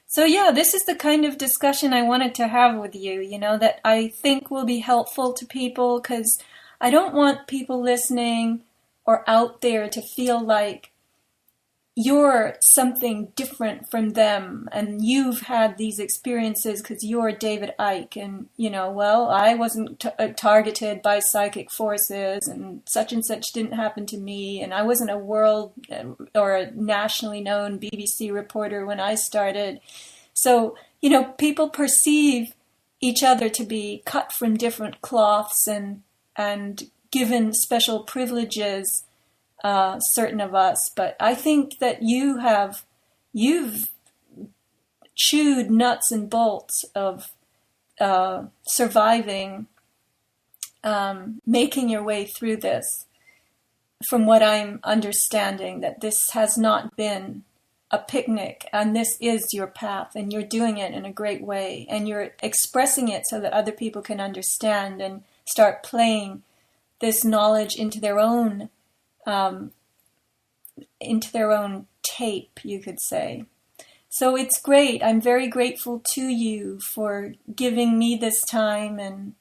So yeah, this is the kind of discussion I wanted to have with you, that I think will be helpful to people, because I don't want people listening or out there to feel like you're something different from them and you've had these experiences because you're David Icke and, I wasn't targeted by psychic forces and such didn't happen to me, and I wasn't a world or a nationally known BBC reporter when I started. So, people perceive each other to be cut from different cloths and given special privileges, certain of us, but I think that you've chewed nuts and bolts of surviving, making your way through this. From what I'm understanding, that this has not been a picnic, and this is your path, and you're doing it in a great way, and you're expressing it so that other people can understand and start playing this knowledge into their own tape, you could say. So it's great. I'm very grateful to you for giving me this time, and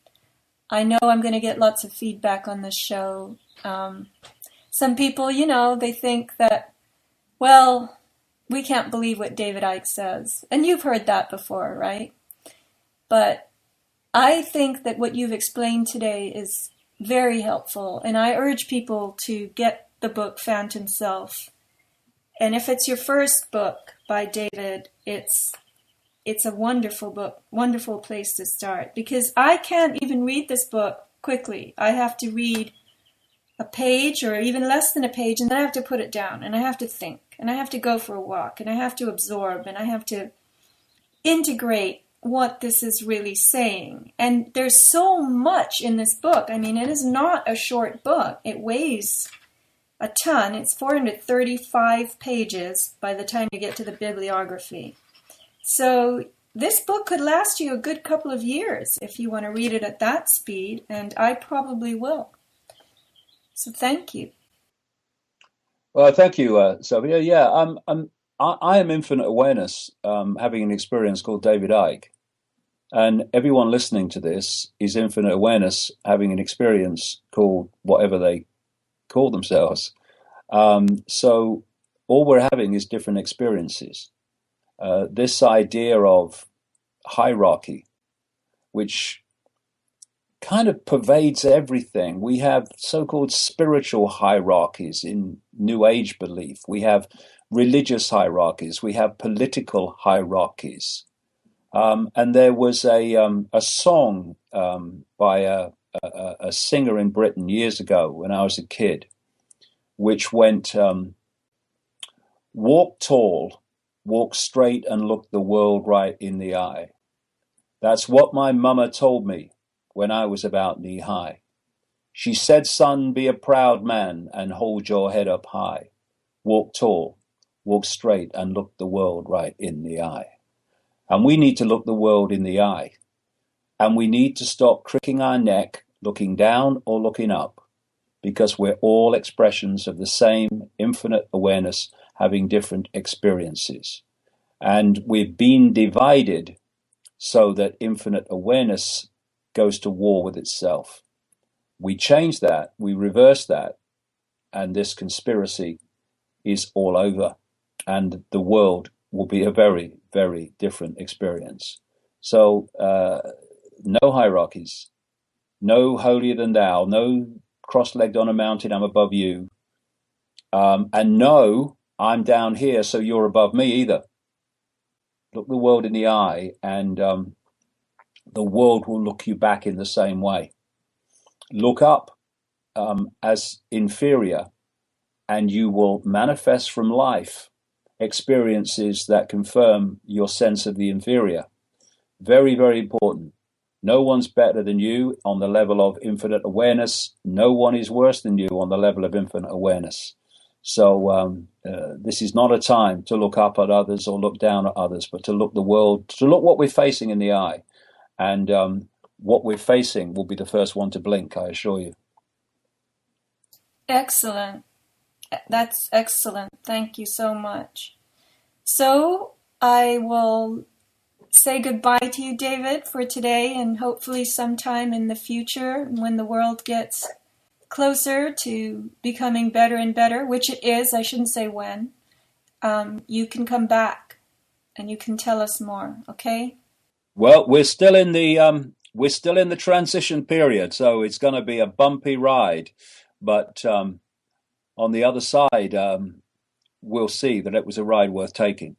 I know I'm going to get lots of feedback on this show. Some people, they think that, well, we can't believe what David Icke says. And you've heard that before, right? But I think that what you've explained today is very helpful, and I urge people to get the book Phantom Self. And if it's your first book by David, it's it's a wonderful book, wonderful place to start, because I can't even read this book quickly. I have to read a page or even less than a page, and then I have to put it down, and I have to think, and I have to go for a walk, and I have to absorb, and I have to integrate what this is really saying. And there's so much in this book. I mean, it is not a short book. It weighs a ton. It's 435 pages by the time you get to the bibliography. So this book could last you a good couple of years if you want to read it at that speed, and I probably will. So thank you. Well, thank you, Sofia. Yeah, I am infinite awareness, having an experience called David Icke. And everyone listening to this is infinite awareness, having an experience called whatever they call themselves. So all we're having is different experiences. This idea of hierarchy, which kind of pervades everything. We have so-called spiritual hierarchies in New Age belief. We have religious hierarchies. We have political hierarchies. And there was a song by a singer in Britain years ago when I was a kid, which went, walk tall, walk straight and look the world right in the eye. That's what my mama told me when I was about knee high. She said, son, be a proud man and hold your head up high. Walk tall, walk straight and look the world right in the eye. And we need to look the world in the eye. And we need to stop cricking our neck, looking down or looking up, because we're all expressions of the same infinite awareness having different experiences. And we've been divided so that infinite awareness goes to war with itself. We change that, we reverse that, and this conspiracy is all over. And the world will be a very, very different experience. So no hierarchies, no holier than thou, no cross-legged on a mountain, I'm above you. And no, I'm down here, so you're above me either. Look the world in the eye, and the world will look you back in the same way. Look up as inferior, and you will manifest from life experiences that confirm your sense of the inferior. Very, very important. No one's better than you on the level of infinite awareness. No one is worse than you on the level of infinite awareness. So this is not a time to look up at others or look down at others, but to look the world, to look what we're facing in the eye. And what we're facing will be the first one to blink, I assure you. Excellent. That's excellent. Thank you so much. So I will say goodbye to you, David, for today, and hopefully sometime in the future, when the world gets closer to becoming better and better, which it is, I shouldn't say when, you can come back and you can tell us more, okay? Well, we're still in the transition period, so it's going to be a bumpy ride, but on the other side, we'll see that it was a ride worth taking.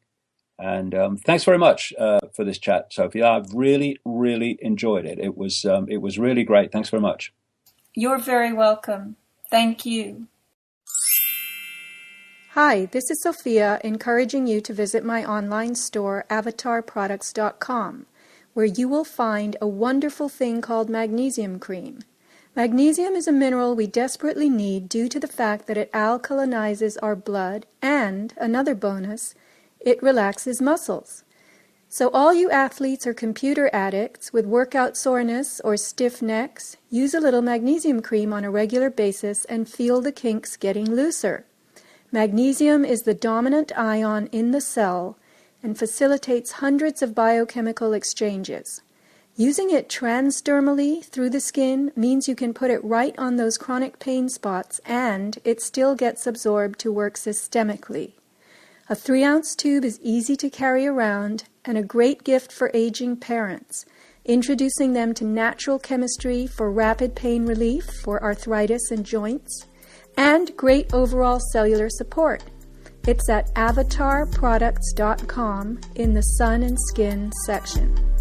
And thanks very much for this chat, Sofia. I've really, really enjoyed it. It was really great. Thanks very much. You're very welcome. Thank you. Hi, this is Sofia, encouraging you to visit my online store, avatarproducts.com, where you will find a wonderful thing called magnesium cream. Magnesium is a mineral we desperately need due to the fact that it alkalinizes our blood and, another bonus, it relaxes muscles. So all you athletes or computer addicts with workout soreness or stiff necks, use a little magnesium cream on a regular basis and feel the kinks getting looser. Magnesium is the dominant ion in the cell and facilitates hundreds of biochemical exchanges. Using it transdermally through the skin means you can put it right on those chronic pain spots and it still gets absorbed to work systemically. A 3-ounce tube is easy to carry around and a great gift for aging parents, introducing them to natural chemistry for rapid pain relief for arthritis and joints, and great overall cellular support. It's at avatarproducts.com in the Sun and Skin section.